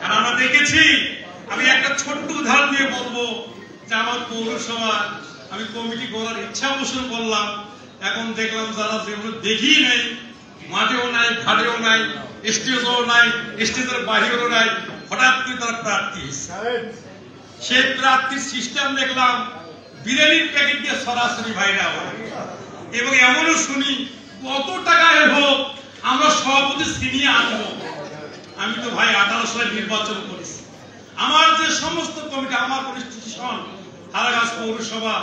আর আমরা দেখেছি, আমি একটা ছোট্ট উদাহরণ দিয়ে বলবো যে আমার পৌরসভা আমি কমিটি করার ইচ্ছা পোষণ করলাম, এখন দেখলাম যারা যেগুলো দেখি নাই, মাঠেও নাই, ঘাটেও নাই, স্টেজও নাই, স্টেজের বাহিরেও নাই, হঠাৎ করে তারা প্রার্থী। সেই প্রার্থীর সিস্টেম দেখলাম বিরিয়ানির প্যাকেট দিয়ে সরাসরি ভাইরা হয়, এবং এমনও শুনি কত টাকায় হোক আমরা সভাপতি ছিনিয়ে আনবো। আমি তো ভাই 18 সালে নির্বাচন করেছি, আমার যে সমস্ত কমিটি, আমার কনস্টিটিউশন হারাগাছ পৌরসভা,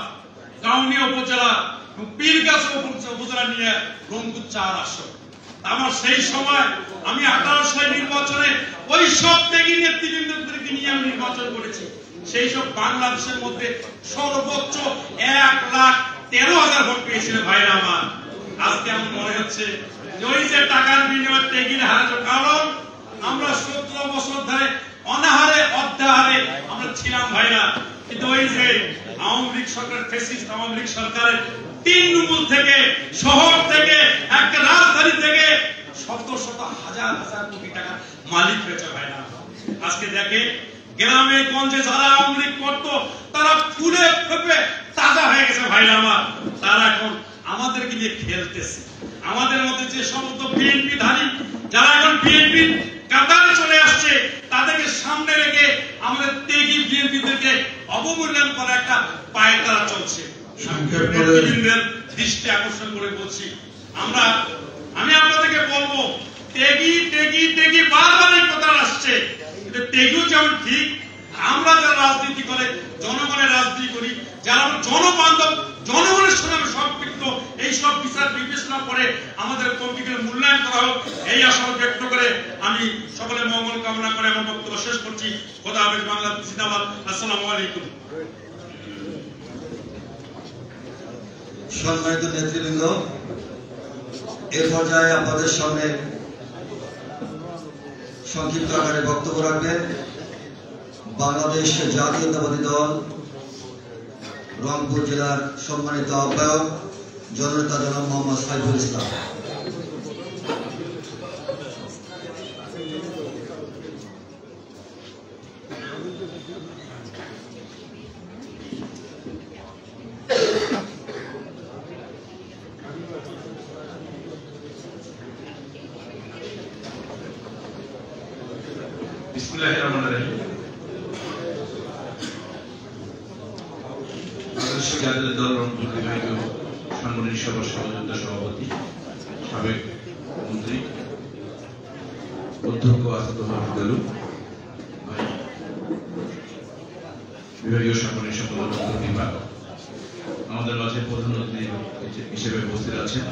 কাউনিয়া উপজেলা, পীরগাছ উপজেলা নিয়ে রংপুর 4 আসন। আমার সেই সময় আমি 18 সালে নির্বাচনে ওই সব ত্যাগী নেতৃবৃন্দকে নিয়ে আমি নির্বাচন করেছি। সেই সব বাংলাদেশের মধ্যে সর্বোচ্চ 1,13,000 ভোট পেয়েছিল ভাইরা আমার। আজকে আমার মনে হচ্ছে যে ওই যে টাকার বিনিময়ে ত্যাগী হারানোর কারণ আমরা 17 বছর ধরে অনাহারে অর্ধাহারে আমরা ছিলাম ভাইরা। কিন্তু ওই যে আওয়ামী লীগ সরকার, ফ্যাসিস্ট আওয়ামী লীগ সরকারের 3 নম্বর থেকে, শহর থেকে, একটা রাজধানী থেকে শত শত হাজার হাজার কোটি টাকা মালিক হয়েছে ভাইরা। আজকে দেখে গ্রামে গঞ্জে যারা আওয়ামী লীগ করতো তারা ফুলে ফেপে তাজা হয়ে গেছে ভাইরা আমার। তারা এখন আমাদেরকে নিয়ে খেলতেছে। আমাদের মধ্যে যে সমস্ত বিএনপি ধারী যারা এখন বিএনপি কাতারে চলে আসছে, তাদেরকে সামনে রেখে আমাদের ত্যাগী বিএনপিদেরকে অবমূল্যায়ন করা একটা পায়তারা চলছে। নেতৃবৃন্দের দৃষ্টি আকর্ষণ করে বলছি, আমি আপনাদেরকে বলবো, ত্যাগী ত্যাগী ত্যাগী বারবার এই কথা আসছে, কিন্তু ত্যাগীও যেমন ঠিক, আমরা যারা রাজনীতি করে জনগণের রাজনীতি করি, যারা জনবান্ধব, জনগণের সঙ্গে সম্পৃক্ত, এই সব বিচার বিবেচনা করে আমাদের কমিটিকে মূল্যায়ন করা হোক, এই আশা ব্যক্ত করে আমি সকলের মঙ্গল কামনা করে আমার বক্তব্য শেষ করছি। খোদা হাফেজ, বাংলাদেশ জিন্দাবাদ। আসসালামু আলাইকুম। সম্মানিত নেতৃবৃন্দ, এ পর্যায়ে আপনাদের সামনে সংক্ষিপ্ত আকারে বক্তব্য রাখবেন বাংলাদেশ জাতীয়তাবাদী দল রংপুর জেলার সম্মানিত আহ্বায়ক জননেতা জনাব মোহাম্মদ সাইফুল ইসলাম। বিসমিল্লাহির রহমানির রহিম। বাংলাদেশ জাতীয় দল রংপুর বিভাগীয় সাংগঠনিক সভার সভাপতি, সাবেক মন্ত্রী অধ্যক্ষ আসাদ মাহমুদ ভাই, বিভাগীয় সাংগঠনিক সম্পাদক রংপুর বিভাগ, আমাদের মাঝে প্রধান অতিথি হিসেবে উপস্থিত আছেন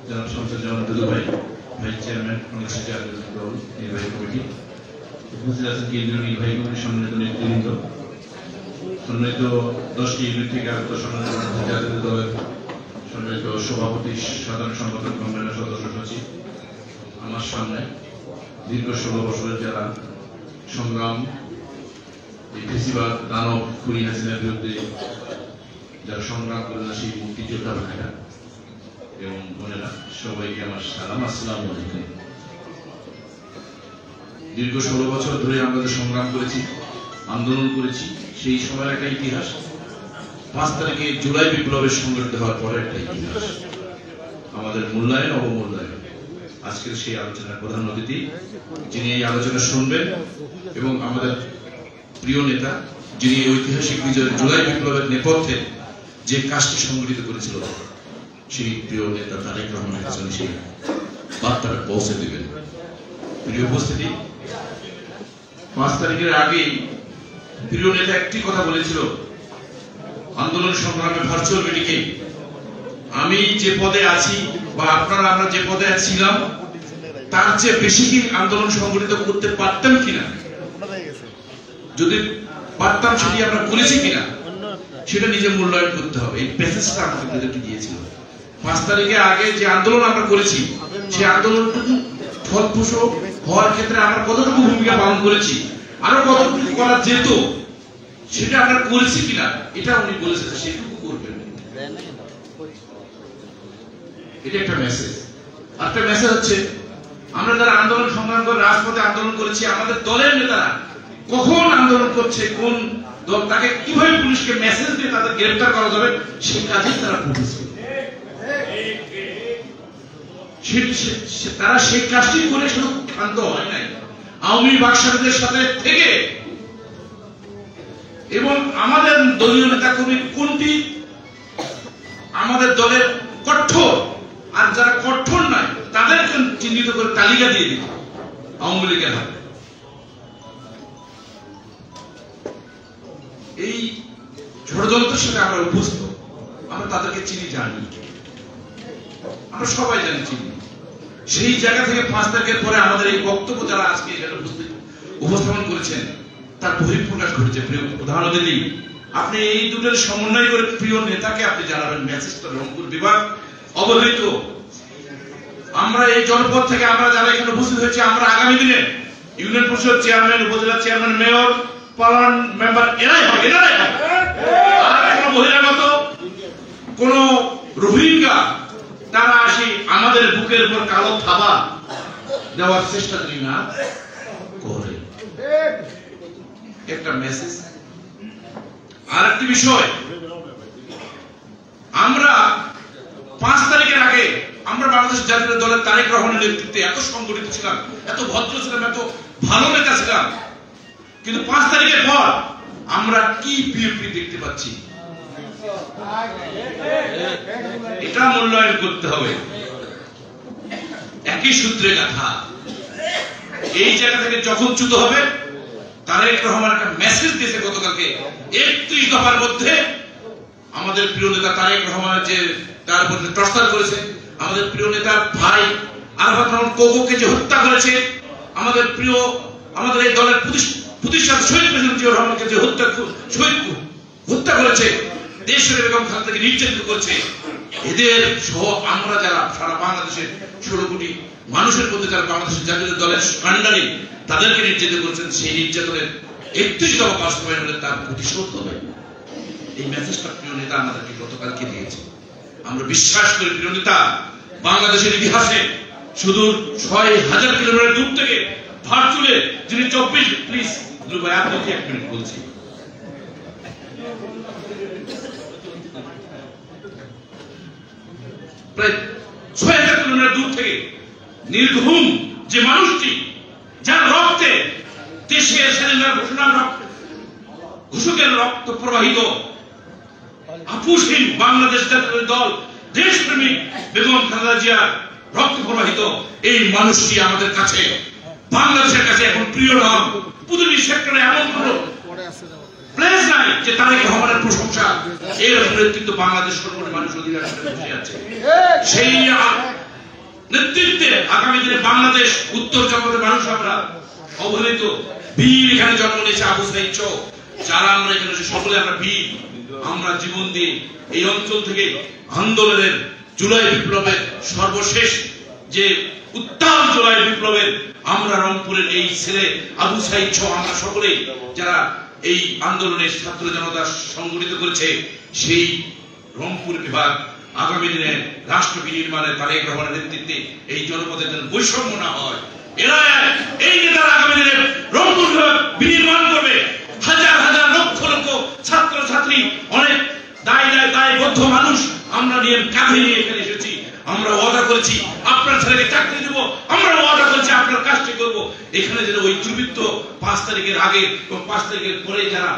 জনাব শামসুজ্জামান দুদু ভাই, ভাইস চেয়ারম্যান বাংলাদেশ জাতীয় দল নির্বাহী কমিটি, উপস্থিত আছেন কেন্দ্রীয় নির্বাহী কমিটির সম্মানিত নেতৃবৃন্দ, সম্মানিত 10টি ইউনিট থেকে আগত সম্মানিত জাতীয় দলের সম্মানিত সভাপতি, সাধারণ সম্পাদক, অন্যান্য সদস্য সচিব, আমার সামনে দীর্ঘ 16 বছরের যারা সংগ্রাম, এই ফেসিবাদ দানব খুনি হাসিনার বিরুদ্ধে যারা সংগ্রাম করেন, সেই মুক্তিযোদ্ধা ভাইরা এবং বোনেরা, সবাইকে আমার সালাম, আসসালামু আলাইকুম। দীর্ঘ 16 বছর ধরে আমরা সংগ্রাম করেছি, আন্দোলন করেছি, সেই সময়ের একটা ইতিহাস, 5 তারিখে জুলাই বিপ্লবের সংগঠিত হওয়ার পরে একটা ইতিহাস, আমাদের মূল্যায়ন অবমূল্যায়ন। আজকের সেই আলোচনার প্রধান অতিথি যিনি এই আলোচনা শুনবেন এবং আমাদের প্রিয় নেতা যিনি ঐতিহাসিক বিজয় জুলাই বিপ্লবের নেপথ্যে যে কাজটি সংগঠিত করেছিল, সেই প্রিয় নেতা তারেক রহমান হাসান সেই বার্তাটা পৌঁছে দেবেন। প্রিয় উপস্থিতি, 5 তারিখের আগে প্রিয় নেতা একটি কথা বলেছিল, আন্দোলন সংগ্রামে ভার্চুয়াল মিটিংয়ে আমি যে পদে আছি বা আপনারা আমরা যে পদে ছিলাম তার চেয়ে বেশি কি আন্দোলন সংগঠিত করতে পারতাম কিনা, যদি পারতাম সেটি আমরা করেছি কিনা সেটা নিজে মূল্যায়ন করতে হবে। এই প্যাসেজটা আমাদেরকে দিয়েছিল। 5 তারিখে আগে যে আন্দোলন আমরা করেছি, সেই আন্দোলনটুকু ফলপ্রসূ হওয়ার ক্ষেত্রে আমরা কতটুকু ভূমিকা পালন করেছি, আরো কতটুকু করা যেত সেটা আমরা করেছি কিনা, এটা উনি বলেছেন সেটুকু করবেন। এটা একটা মেসেজ। আরেকটা মেসেজ হচ্ছে আমরা যারা আন্দোলন সংগ্রাম করে রাজপথে আন্দোলন করেছি, আমাদের দলের নেতারা কখন আন্দোলন করছে, কোন দল তাকে কিভাবে পুলিশকে মেসেজ দিয়ে তাদের গ্রেফতার করা যাবে, সেই কাজেই তারা করতেছে। তারা সেই কাজটি করে শুধু ক্ষান্ত হয় নাই, আওয়ামী বাকশালীদের সাথে থেকে এবং আমাদের দলীয় নেতা কর্মী কোনটি আমাদের দলের কঠোর আর যারা কঠোর নয় তাদেরকে চিহ্নিত করে তালিকা দিয়ে দিত আওয়ামী লীগের হাতে। এই ষড়যন্ত্রের সাথে আমরা অভ্যস্ত, আমরা তাদেরকে চিনি, জানি, আমরা সবাই জানি, চিনি। সেই জায়গা থেকে 5 তারিখের পরে আমাদের এই বক্তব্য যারা আজকে এখানে উপস্থাপন করেছেন তার বহিঃপ্রকাশ ঘটেছে। প্রিয় প্রধান অতিথি, আপনি এই দুটোর সমন্বয় করে প্রিয় নেতাকে আপনি জানাবেন মেসেজটা। রংপুর বিভাগ অবহেলিত, আমরা এই জনপদ থেকে আমরা যারা এখানে উপস্থিত হয়েছে, আমরা আগামী দিনে ইউনিয়ন পরিষদ চেয়ারম্যান, উপজেলা চেয়ারম্যান, মেয়র, পার্লামেন্ট মেম্বার এরাই হবে। আর কোন বহিরাগত কোন রোহিঙ্গা তারা আসি আমাদের বুকের উপর কালো থাবা দেওয়ার চেষ্টা যদি না করে। একটা মেসেজ। আর একটি বিষয়, আমরা 5 তারিখের আগে আমরা বাংলাদেশ জাতীয় দলের তারেক রহমানের নেতৃত্বে এত সংগঠিত ছিলাম, এত ভদ্র ছিলাম, এত ভালো নেতা ছিলাম, কিন্তু 5 তারিখের পর আমরা কি বিএনপি দেখতে পাচ্ছি, এটা মূল্যায়ন করতে হবে। একই সূত্রে গাথা। এই জায়গা থেকে যখন চ্যুত হবে, তারেক রহমান একটা মেসেজ দিয়েছে গতকালকে 31 দফার মধ্যে। আমাদের প্রিয় নেতা তারেক রহমান যে তার মধ্যে টর্চার করেছে, আমাদের প্রিয় নেতার ভাই আরাফাত রহমান কোকোকে যে হত্যা করেছে, আমাদের প্রিয় আমাদের এই দলের প্রতিষ্ঠাতা শহীদ প্রেসিডেন্ট জিয়াউর রহমানকে যে হত্যা করেছে, দেশের বেগম খালেদাকে নির্যাতিত করেছে, এদের সহ আমরা যারা সারা বাংলাদেশের 16 কোটি মানুষের মধ্যে যারা বাংলাদেশের জাতীয় দলের কাণ্ডারি তাদেরকে নির্যাতিত করেছেন, সেই নির্যাতনের 31 দফা বাস্তবায়ন হলে তার প্রতিশোধ হবে। এই মেসেজটা প্রিয় নেতা আমাদেরকে গতকালকে দিয়েছে। আমরা বিশ্বাস করি প্রিয় নেতা বাংলাদেশের ইতিহাসে শুধু 6000 কিলোমিটার দূর থেকে ভার্চুয়ালে যিনি 24 প্লিজ ভাই আপনাকে 1 মিনিট বলছি, প্রায় 6000 কিলোমিটার দূর থেকে নির্ঘুম যে মানুষটি, যার রক্তে দেশের স্বাধীনতার ঘোষকের রক্ত প্রবাহিত, আপুসহীন বাংলাদেশ জাতীয় দল দেশপ্রেমিক বেগম খালেদা জিয়ার রক্ত প্রবাহিত এই মানুষটি আমাদের কাছে, বাংলাদেশের কাছে এখন প্রিয় নাম। প্রতিটি সেক্টরে এমন কোন প্লেস নাই যে তারেক রহমানের প্রশংসা এরকম নেতৃত্ব বাংলাদেশ সর্বদা মানুষ অধিকার বসে আছে। সেই নেতৃত্বে আগামী দিনে বাংলাদেশ উত্তর জগতের মানুষ আমরা অবহেলিত। বীর এখানে জন্ম নিয়েছে আবু সাইদ চক, যারা আমরা এখানে সকলে আমরা বীর, আমরা জীবন দিয়ে এই অঞ্চল থেকে আন্দোলনের জুলাই বিপ্লবের সর্বশেষ যে উত্তাল জুলাই বিপ্লবের আমরা রংপুরের এই ছেলে আবু সাইদ চক, আমরা সকলে যারা এই আন্দোলনের ছাত্র জনতা সংগঠিত করেছে, সেই রংপুর বিভাগ আগামী দিনে রাষ্ট্র বিনির্মাণে তারেক রহমানের নেতৃত্বে এই জনপদের যেন বৈষম্য না হয়, এরা এই নেতারা আগামী দিনে রংপুর বিভাগ বিনির্মাণ করবে। হাজার হাজার লক্ষ লক্ষ ছাত্র ছাত্রী, অনেক দায়বদ্ধ মানুষ আমরা নিয়ে কাঁধে নিয়ে এখানে এসেছি। আমরা ওয়াদা করেছি আপনার ছেলেকে চাকরি দেব, আমরা ওয়াদা করেছি আপনার কাজটি করব। এখানে যেন ওই দুর্বৃত্ত 5 তারিখের আগে এবং 5 তারিখের পরে যারা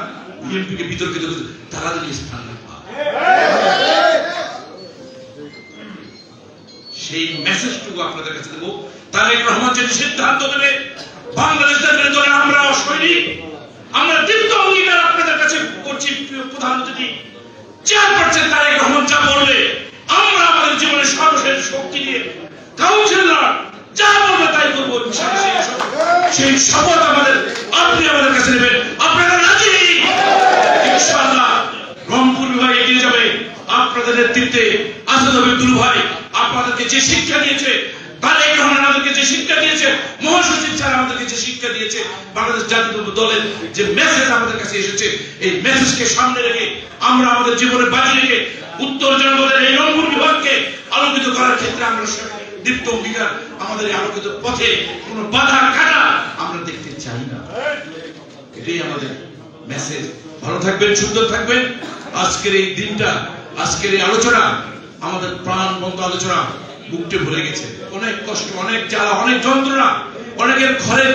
বিএনপিকে বিতর্কিত করেছে তারা যদি স্থান না পায়, সেই মেসেজটুকু আপনাদের কাছে দেবো। তারেক রহমান যদি সিদ্ধান্ত নেবে, বাংলাদেশ জাতীয় দলে আমরা সৈনিক, আমরা দীপ্ত অঙ্গীকার আপনাদের কাছে করছি প্রধান অতিথি, 4% তারেক রহমান যা বলবে আমরা আমাদের জীবনের সর্বশেষ শক্তি দিয়ে কাউন্সিলর যা বলবে তাই করবো। সেই শপথ আপনি আমাদের কাছে নেবেন। আপনারা রাজি? ইনশাআল্লাহ রংপুর বিভাগ এগিয়ে যাবে আপনাদের নেতৃত্বে। আসাদ আব্দুল ভাই আপনাদেরকে যে শিক্ষা দিয়েছে, তারেক রহমান আমাদেরকে যে শিক্ষা দিয়েছে, মহাসচিব স্যার আমাদেরকে যে শিক্ষা দিয়েছে, বাংলাদেশ জাতীয় দলের যে মেসেজ আমাদের কাছে এসেছে, এই মেসেজকে সামনে রেখে আমরা আমাদের জীবনে বাজি রেখে উত্তর জনপদের এই রংপুর বিভাগকে আলোকিত করার ক্ষেত্রে আমরা দীপ্ত অঙ্গীকার, আমাদের এই আলোকিত পথে কোনো বাধা কাটা আমরা দেখতে চাই না। এটাই আমাদের মেসেজ। ভালো থাকবেন, সুন্দর থাকবেন। আজকের এই দিনটা, আজকের এই আলোচনা আমাদের প্রাণবন্ত আলোচনা, বুকটে ভরে গেছে। অনেক কষ্ট, অনেক জ্বালা, অনেক যন্ত্রণা, অনেকের ঘরে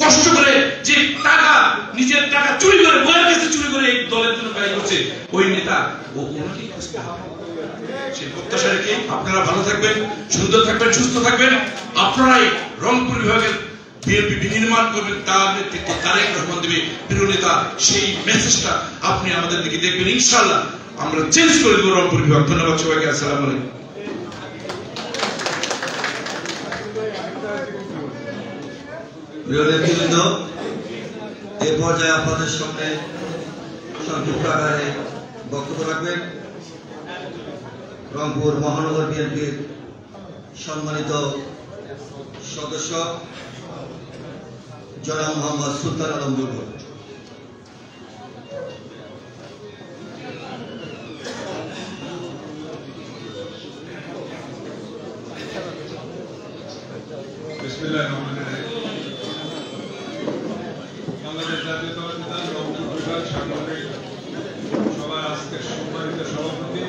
কষ্ট করে যে টাকা, নিজের টাকা চুরি করে, বইয়ের কাছে চুরি করে এই দলের জন্য ব্যয় করছে ওই নেতা, ওনাকেই খুঁজতে হবে। সেই প্রত্যাশা রেখে আপনারা ভালো থাকবেন, সুন্দর থাকবেন, সুস্থ থাকবেন। আপনারাই রংপুর বিভাগের বিএনপি বিনির্মাণ করবেন, তার নেতৃত্ব তারেক রহমান দেবে, প্রিয় নেতা। সেই মেসেজটা আপনি আমাদের দিকে দেখবেন, ইনশাআল্লাহ আমরা চেঞ্জ করে দেবো রংপুর বিভাগ। ধন্যবাদ সবাইকে, আসসালামু আলাইকুম। প্রিয় নেতৃবৃন্দ, এই পর্যায়ে আপনাদের সামনে সংক্ষিপ্ত আকারে বক্তব্য রাখবেন রংপুর মহানগর বিএনপির সম্মানিত সদস্য জনাব মোহাম্মদ সুলতান আলম বুলবুল। বাংলাদেশ জাতীয়তাবাদী দল রংপুর বিভাগ সাংগঠনিক সভার আজকের সম্মানিত সভাপতি,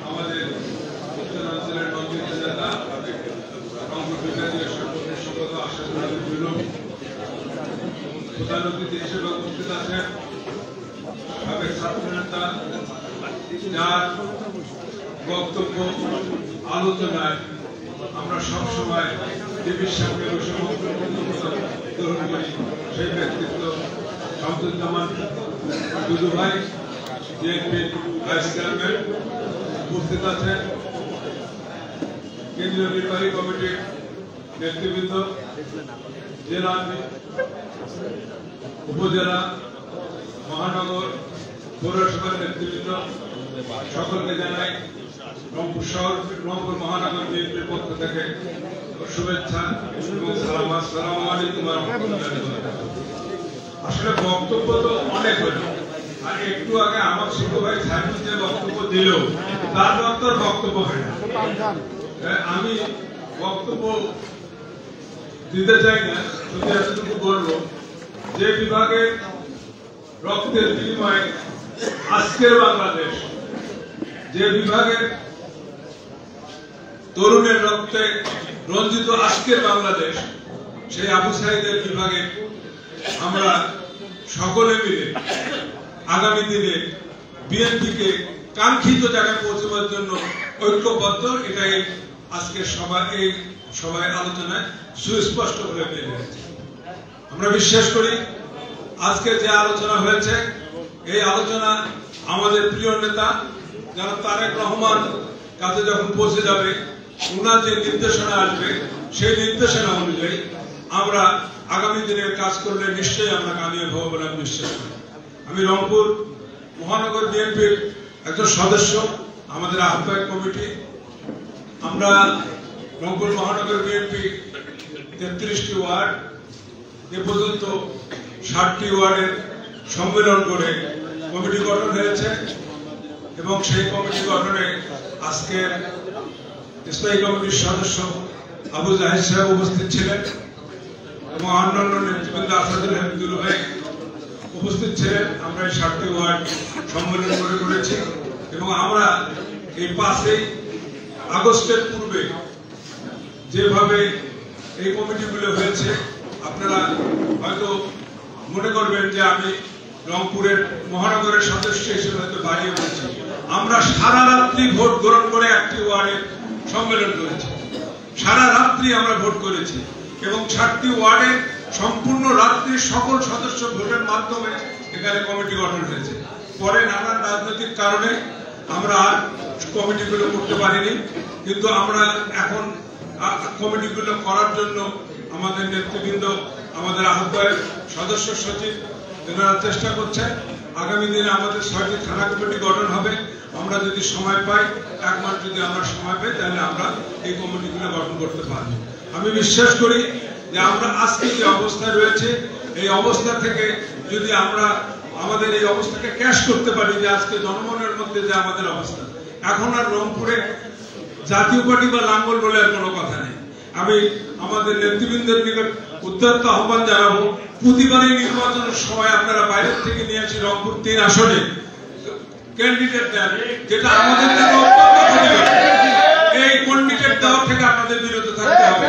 আমাদের উত্তরাঞ্চলের মন্ত্রিত নেতা, রংপুর বিভাগীয় সাংগঠনিক সম্পাদক আশরাফুল আলম জুলুম, প্রধান অতিথি হিসেবে উপস্থিত আছেন সাবেক ছাত্রনেতা, যার বক্তব্য আলোচনায় আমরা সবসময় টিভির সামনে বসে গ্রহণ করি, সেই ব্যক্তিত্ব শামসুজ্জামান দুদু ভাই, বিএনপির ভাইস চেয়ারম্যান। উপস্থিত আছেন কেন্দ্রীয় নির্বাহী কমিটির নেতৃবৃন্দ, জেলা, উপজেলা, মহানগর, পৌরসভার নেতৃবৃন্দ, সকলকে জানাই রংপুর শহর, রংপুর মহানগর বিএনপির পক্ষ থেকে শুভেচ্ছা এবং সালাম। আসসালামু আলাইকুম ওয়া রাহমাতুল্লাহ। আসলে বক্তব্য তো অনেক হলো, আর একটু আগে আমার ছোট ভাই সাইফুল যে বক্তব্য দিল, তার বক্তব্য হয় না। আমি বক্তব্য দিতে চাই না, শুধু এতটুকু বলবো যে বিভাগের রক্তের বিনিময়ে আজকের বাংলাদেশ, যে বিভাগের তরুণের রক্তে রঞ্জিত আজকের বাংলাদেশ, সেই আবু সাইদের বিভাগে আমরা সকলে মিলে আগামী দিনে বিএনপিকে কাঙ্ক্ষিত জায়গায় পৌঁছবার জন্য ঐক্যবদ্ধ, এটাই আজকের এই সভায় আলোচনায় সুস্পষ্ট হয়ে পেয়ে গেছে। আমরা বিশ্বাস করি আজকে যে আলোচনা হয়েছে, এই আলোচনা আমাদের প্রিয় নেতা যারা তারেক রহমান কাছে যখন পৌঁছে যাবে, ওনার যে নির্দেশনা আসবে, সেই নির্দেশনা অনুযায়ী আমরা আগামী দিনের কাজ করলে নিশ্চয়ই আমরা কামিয়াব হব বলে আমি বিশ্বাস করি। আমি রংপুর মহানগর বিএনপির একজন সদস্য, আমাদের আহ্বায়ক কমিটি, আমরা রংপুর মহানগর বিএনপি 33টি ওয়ার্ড, এ পর্যন্ত 60টি ওয়ার্ডের সম্মেলন করে কমিটি গঠন হয়েছে এবং সেই কমিটি গঠনে আজকের স্থায়ী কমিটির সদস্য আবু জাহিদ সাহেব উপস্থিত ছিলেন এবং অন্যান্য নেতৃবৃন্দ আসাদুল হামিদুল ভাই উপস্থিত ছিলেন। আমরা এই 60টি ওয়ার্ড সম্মেলন করেছি এবং আমরা এই 5 আগস্টের পূর্বে যেভাবে এই কমিটিগুলো হয়েছে, আপনারা হয়তো মনে করবেন যে আমি রংপুরের মহানগরের সদস্য হিসেবে হয়তো বাড়িয়ে বলছি। আমরা সারা রাত্রি ভোট গ্রহণ করে একটি ওয়ার্ডের সম্মেলন করেছি, সারা রাত্রি আমরা ভোট করেছি এবং 60টি ওয়ার্ডের সম্পূর্ণ রাত্রি সকল সদস্য ভোটের মাধ্যমে এখানে কমিটি গঠন হয়েছে। পরে নানান রাজনৈতিক কারণে আমরা আর কমিটিগুলো করতে পারিনি, কিন্তু আমরা এখন কমিটিগুলো করার জন্য আমাদের নেতৃবৃন্দ, আমাদের আহ্বায়ক, সদস্য সচিব, এনারা চেষ্টা করছেন। আগামী দিনে আমাদের 6টি থানা কমিটি গঠন হবে। আমরা যদি সময় পাই, 1 মাস যদি আমরা সময় পাই, তাহলে আমরা এই কমিটিগুলো গঠন করতে পারব। আমি বিশ্বাস করি যে আমরা আজকে যে অবস্থায় রয়েছে, এই অবস্থা থেকে যদি আমরা আমাদের এই অবস্থাকে ক্যাশ করতে পারি, যে আজকে জনমনের মধ্যে যে আমাদের অবস্থা, এখন আর রংপুরে জাতীয় পার্টি বা লাঙ্গল বলে আর কোনো কথা নেই। আমি আমাদের নেতৃবৃন্দের নিকট উদ্যত আহ্বান জানাবো, প্রতিবারই নির্বাচনের সময় আপনারা বাইরের থেকে নিয়ে আসি রংপুর 3 আসনে ক্যান্ডিডেট দেন, যেটা আমাদের জন্য অত্যন্ত ক্ষতিকর। এই ক্যান্ডিডেট দেওয়া থেকে আপনাদের বিরত থাকতে হবে।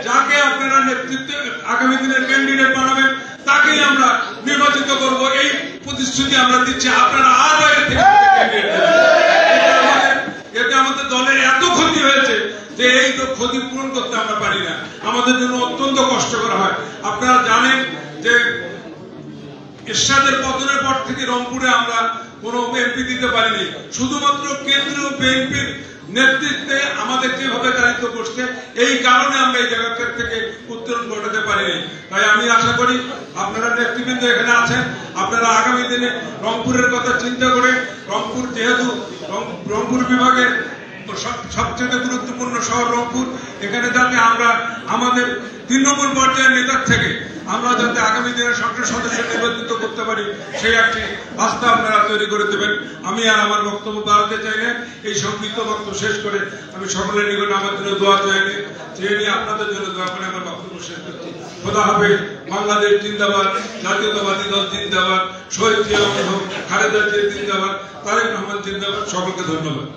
যাকে আপনারা নেতৃত্বে আগামী দিনের ক্যান্ডিডেট বানাবেন তাকেই আমরা নির্বাচিত করব, এই প্রতিশ্রুতি আমরা দিচ্ছি। আপনারা আর বাইরে থেকে ক্যান্ডিডেট দেবেন। এতে আমাদের দলের এত ক্ষতি হয়েছে যে এই ক্ষতি পূরণ করতে আমরা পারি না, আমাদের জন্য অত্যন্ত কষ্টকর হয়। আপনারা জানেন যে এরশাদের পতনের পর থেকে রংপুরে আমরা কোনো এমপি দিতে পারিনি, শুধুমাত্র কেন্দ্রীয় বিএনপির নেতৃত্বে আমাদের যেভাবে দায়িত্ব করছে এই কারণে আমরা এই জায়গা থেকে উত্তরণ ঘটাতে পারিনি। তাই আমি আশা করি আপনারা নেতৃবৃন্দ এখানে আছেন, আপনারা আগামী দিনে রংপুরের কথা চিন্তা করে, রংপুর যেহেতু রংপুর বিভাগের সবচেয়ে গুরুত্বপূর্ণ শহর রংপুর, এখানে যাতে আমরা আমাদের তৃণমূল পর্যায়ের নেতার থেকে আমরা যাতে আগামী দিনের সংসদ সদস্য নির্বাচিত করতে পারি সেই একটি রাস্তা আপনারা তৈরি করে দেবেন। আমি আর আমার বক্তব্য বাড়াতে চাই না, এই সংক্ষিপ্ত বক্তব্য শেষ করে আমি সকলের নিকট আমার জন্য দোয়া চেয়ে নিয়ে আপনাদের জন্য দোয়া করে আমার বক্তব্য শেষ করছি। খোদা হাফেজ। বাংলাদেশ জিন্দাবাদ, জাতীয়তাবাদী দল জিন্দাবাদ, শহীদ জিয়া রহমান, খালেদা জিয়া জিন্দাবাদ, তারেক রহমান জিন্দাবাদ। সকলকে ধন্যবাদ।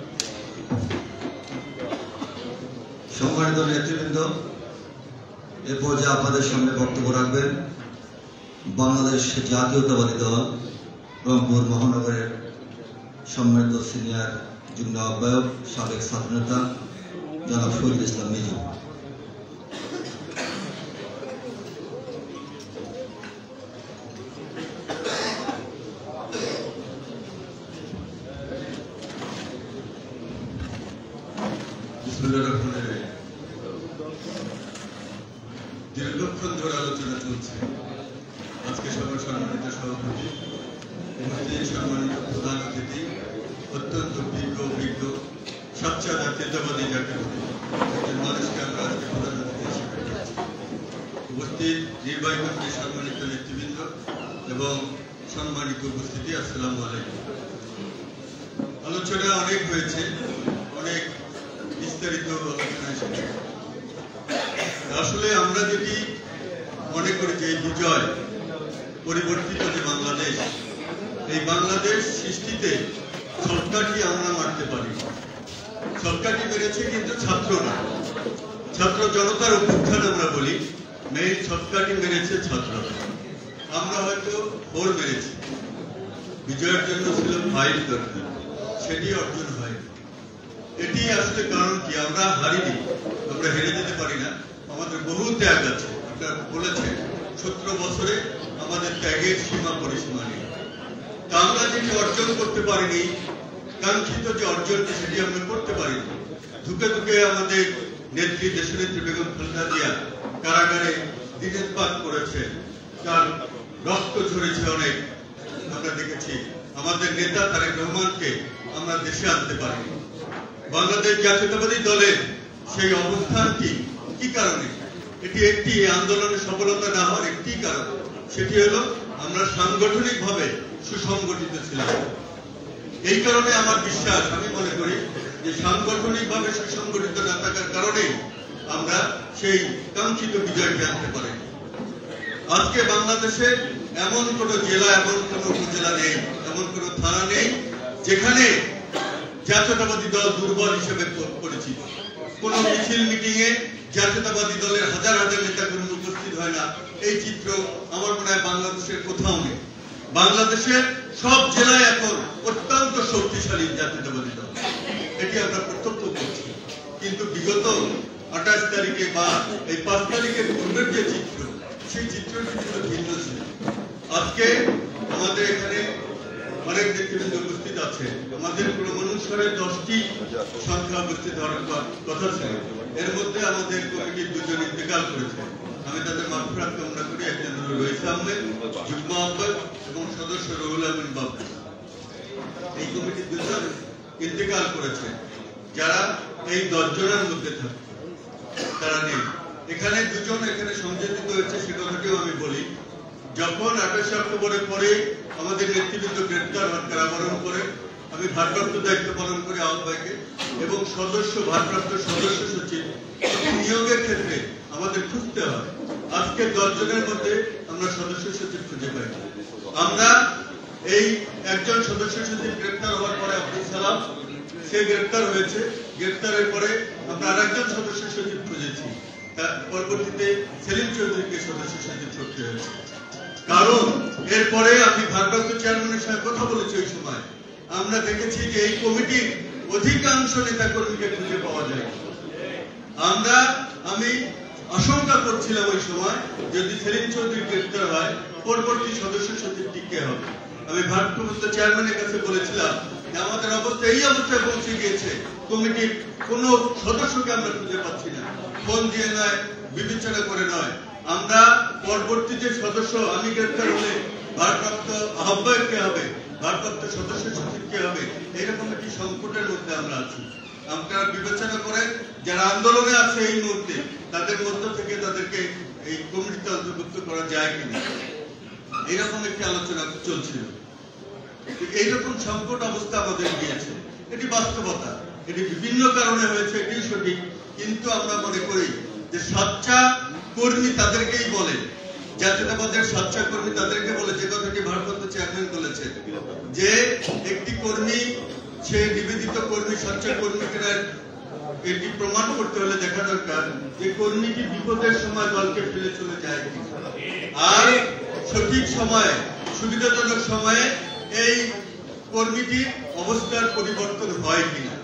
সম্মানিত নেতৃবৃন্দ, এ পর্যায়ে আপনাদের সামনে বক্তব্য রাখবেন বাংলাদেশ জাতীয়তাবাদী দল রংপুর মহানগরের সম্মানিত সিনিয়র যুগ্ম আহ্বায়ক সাবেক ছাত্রনেতা জনাব শহীদুল ইসলাম মিজু। দীর্ঘক্ষণ ধরে আলোচনা চলছে। আজকে সবার সম্মানিত সভাপতি, সম্মানিত প্রধান অতিথি, অত্যন্ত অভিজ্ঞ সচ্চা জাতীয়তাবাদী যাকে মানুষকে আমরা আজকে প্রধান অতিথি হিসেবে উপস্থিত নির্বাহী কমিটির সম্মানিত নেতৃবৃন্দ এবং সম্মানিত উপস্থিতি, আসসালামু আলাইকুম। আলোচনা অনেক হয়েছে, অনেক বিস্তারিত আলোচনা এসেছে। আসলে আমরা যদি মনে করি যে বিজয় পরিবর্তিত যে বাংলাদেশ, এই বাংলাদেশ সৃষ্টিতে সরকারটি আমরা মারতে পারি। সরকারটি মেরেছে কিন্তু ছাত্ররা, ছাত্র জনতার অভ্যুত্থান আমরা বলি, মেয়ে সরকারটি মেরেছে ছাত্ররা। আমরা হয়তো ভোর মেরেছি, বিজয়ের জন্য ছিল ফাইল দরকার, সেটি অর্জন হয়। এটি আসলে কারণ কি? আমরা হারিনি, আমরা হেরে যেতে পারি না, আমাদের বহু ত্যাগ আছে। আপনারা বলেছেন 17 বছরে আমাদের ত্যাগের সীমা পরিসীমা নেই। তা আমরা যেটি অর্জন করতে পারিনি, কাঙ্ক্ষিত যে অর্জনটি সেটি আমরা করতে পারিনি। ধুকে ধুকে আমাদের নেত্রী, দেশনেত্রী বেগম খালেদা জিয়া কারাগারে দিনপাত করেছে, তার রক্ত ঝরেছে অনেক, আমরা দেখেছি। আমাদের নেতা তারেক রহমানকে আমরা দেশে আনতে পারিনি। বাংলাদেশ জাতীয়তাবাদী দলের সেই অবস্থানটি কি কারণে? এটি একটি আন্দোলনের সফলতা না হওয়ার একটি কারণ, সেটি হলো আমরা সাংগঠনিকভাবে সুসংগঠিত ছিলাম। এই কারণে আমার বিশ্বাস, আমি মনে করি যে সাংগঠনিকভাবে সুসংগঠিত না থাকার কারণে আমরা সেই কাঙ্ক্ষিত বিজয়টি আনতে পারি। আজকে বাংলাদেশে এমন কোন জেলা, এমন কোন উপজেলা নেই, এমন কোন থানা নেই যেখানে জাতীয়তাবাদী দল দুর্বল হিসেবে পরিচিত। কোন মিছিল মিটিং এ জাতীয়তাবাদী দলের হাজার হাজার নেতা কর্মী উপস্থিত হয় না, এই চিত্র আমার মনে হয় বাংলাদেশের কোথাও নেই। বাংলাদেশের সব জেলায় এখন অত্যন্ত শক্তিশালী জাতীয়তাবাদী দল, এটি আমরা প্রত্যক্ষ করছি। কিন্তু বিগত 28 তারিখে বা এই 5 তারিখের পূর্বের যে চিত্র, সেই চিত্রটি ছিল ভিন্ন ছিল। আজকে আমাদের এখানে অনেক নেতৃবৃন্দ উপস্থিত আছে, আমাদের ক্রমানুসারে 10টি সংখ্যা উপস্থিত হওয়ার কথা ছিল। এর মধ্যে আমাদের কমিটির 2 জন ইন্তেকাল করেছে, আমি তাদের মাগফিরাত কামনা করি। একজন হল রইস আহমেদ, যুগ্ম আহ্বায়ক, এবং সদস্য রুহুল আমিন বাবু। এই কমিটির 2 জন ইন্তেকাল করেছে, যারা এই 10 জনের মধ্যে থাকে, তারা নেই। এখানে 2 জন এখানে সংযোজিত হয়েছে, সে কথাটিও আমি বলি। যখন 28 অক্টোবরের পরে আমাদের নেতৃবৃন্দ গ্রেপ্তার হন, কারাবরণ করে, আমি ভারপ্রাপ্ত দায়িত্ব পালন করি আহ্বায়কের, এবং ভারপ্রাপ্ত সদস্য সচিব নিয়োগের ক্ষেত্রে আমাদের খুঁজতে হয়। আজকে 10 জনের মধ্যে আমরা সদস্য সচিব খুঁজে পাই। আমরা এই একজন সদস্য সচিব গ্রেপ্তার হওয়ার পরে আব্দুল সালাম সে গ্রেপ্তার হয়েছে, গ্রেপ্তারের পরে আমরা আরেকজন সদস্য সচিব খুঁজেছি, তার পরবর্তীতে সেলিম চৌধুরীকে সদস্য সচিব করতে হয়েছে। কারণ এরপরে আমি ভারপ্রাপ্ত চেয়ারম্যানের সঙ্গে কথা বলেছি, ওই সময় আমরা দেখেছি যে এই কমিটির অধিকাংশ নেতা কর্মীকে খুঁজে পাওয়া যায়। আমি আশঙ্কা করছিলাম ওই সময় যদি সেলিম চৌধুরী গ্রেপ্তার হয় পরবর্তী সদস্য সচিব টিকে হবে। আমি ভারপ্রাপ্ত চেয়ারম্যানের কাছে বলেছিলাম যে আমাদের অবস্থা এই অবস্থায় পৌঁছে গিয়েছে, কমিটির কোন সদস্যকে আমরা খুঁজে পাচ্ছি না, ফোন দিয়ে নয়, বিবেচনা করে নয়। আমরা পরবর্তীতে সদস্য আমি গ্রেপ্তার হলে ভারপ্রাপ্ত আহ্বায়ক কে হবে, ভারপ্রাপ্ত সদস্য সচিব কে হবে, এরকম একটি সংকটের মধ্যে আমরা আছি। আপনারা বিবেচনা করেন যারা আন্দোলনে আছে এই মুহূর্তে, তাদের মধ্য থেকে তাদেরকে এই কমিটিতে অন্তর্ভুক্ত করা যায় কিনা, এরকম একটি আলোচনা চলছিল। এইরকম সংকট অবস্থা আমাদের গিয়েছে, এটি বাস্তবতা, এটি বিভিন্ন কারণে হয়েছে, এটি সঠিক। কিন্তু আমরা মনে করি যে সচ্চা কর্মী তাদেরকেই বলে, জাতীয়তাবাদের সচ্চা কর্মী তাদেরকে বলে, যে কথাটি ভারপ্রাপ্ত চেয়ারম্যান বলেছে যে একটি কর্মী সে নিবেদিত কর্মী, সচ্চা কর্মী কিনা এটি প্রমাণ করতে হলে দেখা দরকার যে কর্মীটি বিপদের সময় দলকে ফেলে চলে যায় আর সঠিক সময়ে সুবিধাজনক সময়ে এই কর্মীটির অবস্থার পরিবর্তন হয় কিনা,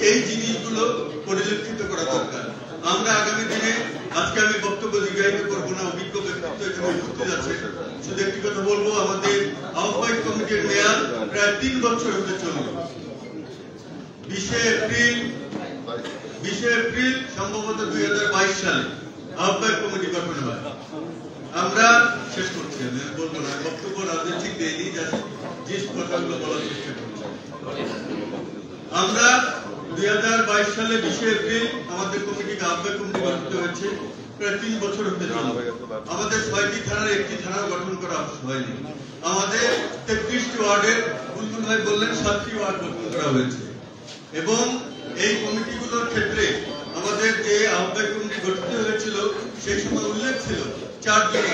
এই জিনিসগুলো পরিলক্ষিত করা দরকার। আমরা আগামী দিনে, আজকে আমি বক্তব্য দীর্ঘায়িত করবো না, অভিজ্ঞ ব্যক্তিত্ব এখানে উপস্থিত আছে, শুধু একটি কথা বলবো, আমাদের আহ্বায়ক কমিটির মেয়াদ প্রায় 3 বছর হতে চলল। 20 এপ্রিল সম্ভবত 2022 সালে আহ্বায়ক কমিটি গঠন হয়। আমরা শেষ করছি, আমি বলবো না, বক্তব্য রাজনৈতিক দেয়নি, যে কথাগুলো বলার চেষ্টা করছি। আমরা 2022 সালে 20 এপ্রিল আমাদের কমিটিকে আহ্বায়ক কমিটি গঠিত হয়েছে, প্রায় 3 বছর হতে চলল। আমাদের 6টি থানার একটি থানা গঠন করা হয়নি। আমাদের 33টি ওয়ার্ডের, বুলবুল ভাই বললেন 7টি ওয়ার্ড গঠন করা হয়েছে। এবং এই কমিটিগুলোর ক্ষেত্রে আমাদের যে আহ্বায়ক কমিটি গঠিত হয়েছিল সেই সময় উল্লেখ ছিল 4 জন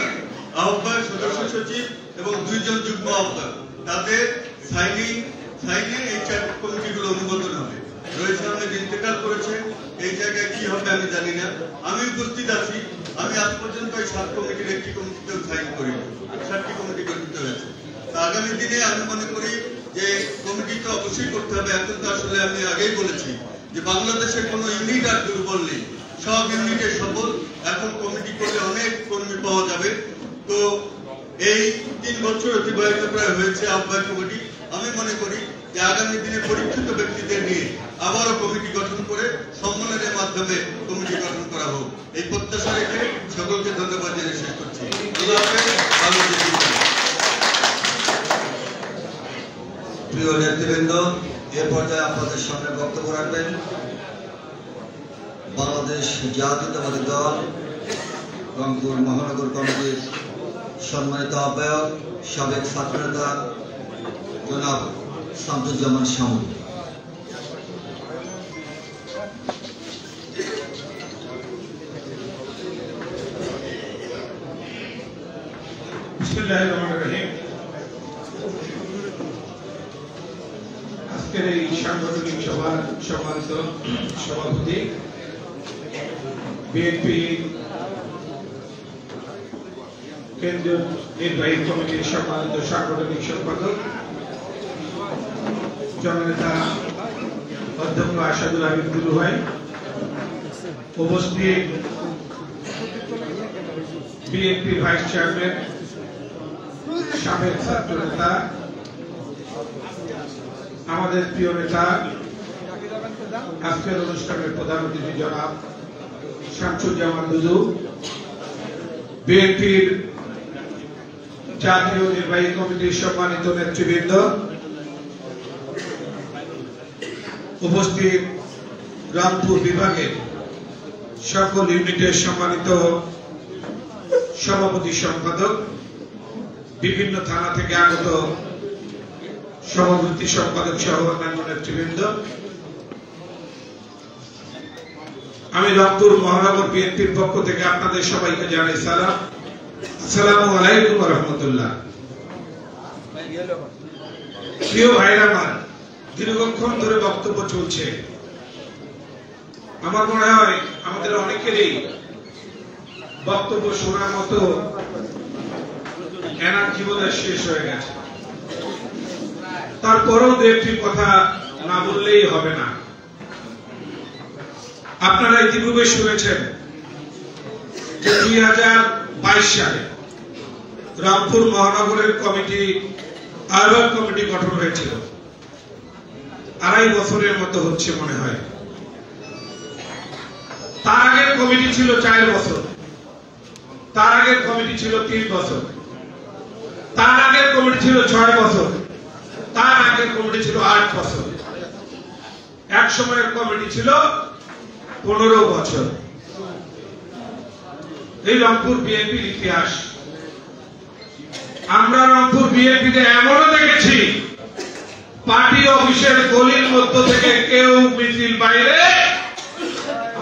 আহ্বায়ক, সদস্য সচিব এবং 2 জন যুগ্ম আহ্বায়ক, তাদের সাইনিং এই 4 কমিটিগুলো অনুমোদন হবে। রয়েছে আহমেদ ইন্তেকাল করেছে, এই জায়গায় কি হবে আমি জানি না। আমি উপস্থিত আছি, আমি আজ পর্যন্ত এই 7 কমিটির একটি কমিটিতেও সাইন করিনি, 7টি কমিটি গঠিত হয়েছে। আগামী দিনে আমি মনে করি যে কমিটি তো অবশ্যই করতে হবে। এখন তো আসলে আমি আগেই বলেছি যে বাংলাদেশের কোন ইউনিট আর দুর্বল নেই, সব ইউনিটে সফল। এখন কমিটি করলে অনেক কর্মী পাওয়া যাবে। তো এই 3 বছর অতিবাহিত প্রায় হয়েছে আহ্বায়ক কমিটি। আমি মনে করি যে আগামী দিনে পরীক্ষিত ব্যক্তিদের নিয়ে আবারও কমিটি গঠন করে সম্মেলনের মাধ্যমে কমিটি গঠন করা হোক, এই প্রত্যাশা রেখে সকলকে ধন্যবাদ জানিয়ে শেষ করছি। প্রিয় নেতৃবৃন্দ, এ পর্যায়ে আপনাদের সামনে বক্তব্য রাখবেন বাংলাদেশ জাতীয়তাবাদী দল রংপুর মহানগর কমিটির সম্মানিত আহ্বায়ক, সাবেক ছাত্রনেতা জনাব শামসুজ্জামান শামু। বিসমিল্লাহির রহমানির রহিম। আজকের এই সাংগঠনিক সভার সম্মানিত সভাপতি, বিএনপি কেন্দ্রীয় নির্বাহী কমিটির সম্মানিত সাংগঠনিক সম্পাদক জননেতা অধ্যক্ষ আসাদুল হাবিব দুলু ভাই, উপস্থিত বিএনপি ভাইস চেয়ারম্যান, সাবেক ছাত্র নেতা, আমাদের প্রিয় নেতা, আজকের অনুষ্ঠানের প্রধান অতিথি জনাব শামসুজ্জামান দুদু, বিএনপির জাতীয় নির্বাহী কমিটির সম্মানিত নেতৃবৃন্দ, উপস্থিত রংপুর বিভাগের সকল ইউনিটের সম্মানিত সভাপতি সম্পাদক, বিভিন্ন থানা থেকে আগত সভাপতি সম্পাদক সহ অন্যান্য নেতৃবৃন্দ, আমি রংপুর মহানগর বিএনপির পক্ষ থেকে আপনাদের সবাইকে জানাই সালাম। আসসালামু আলাইকুম ওয়া রাহমাতুল্লাহ। প্রিয় ভাইরা আমার, দীর্ঘক্ষণ ধরে বক্তব্য চলছে। আমার মনে হয় আমাদের অনেকেরই বক্তব্য শোনার মতো এনার্জি বোধহয় শেষ হয়ে গেছে। তারপরেও দু একটি কথা না বললেই হবে না। আপনারা ইতিপূর্বে শুনেছেন যে 2022 সালে রংপুর মহানগরের কমিটি, আহ্বায়ক কমিটি গঠন হয়েছিল। 2.5 বছরের মতো হচ্ছে মনে হয়। তার আগের কমিটি ছিল 4 বছর, তার আগের কমিটি ছিল 3 বছর, তার আগের কমিটি ছিল 6 বছর, তার আগের কমিটি ছিল 8 বছর, এক সময়ের কমিটি ছিল 15 বছর। এই রংপুর বিএনপির ইতিহাস। আমরা রংপুর বিএনপিতে এমনও দেখেছি পার্টি অফিসের গলির মধ্য থেকে কেউ মিছিল বাইরে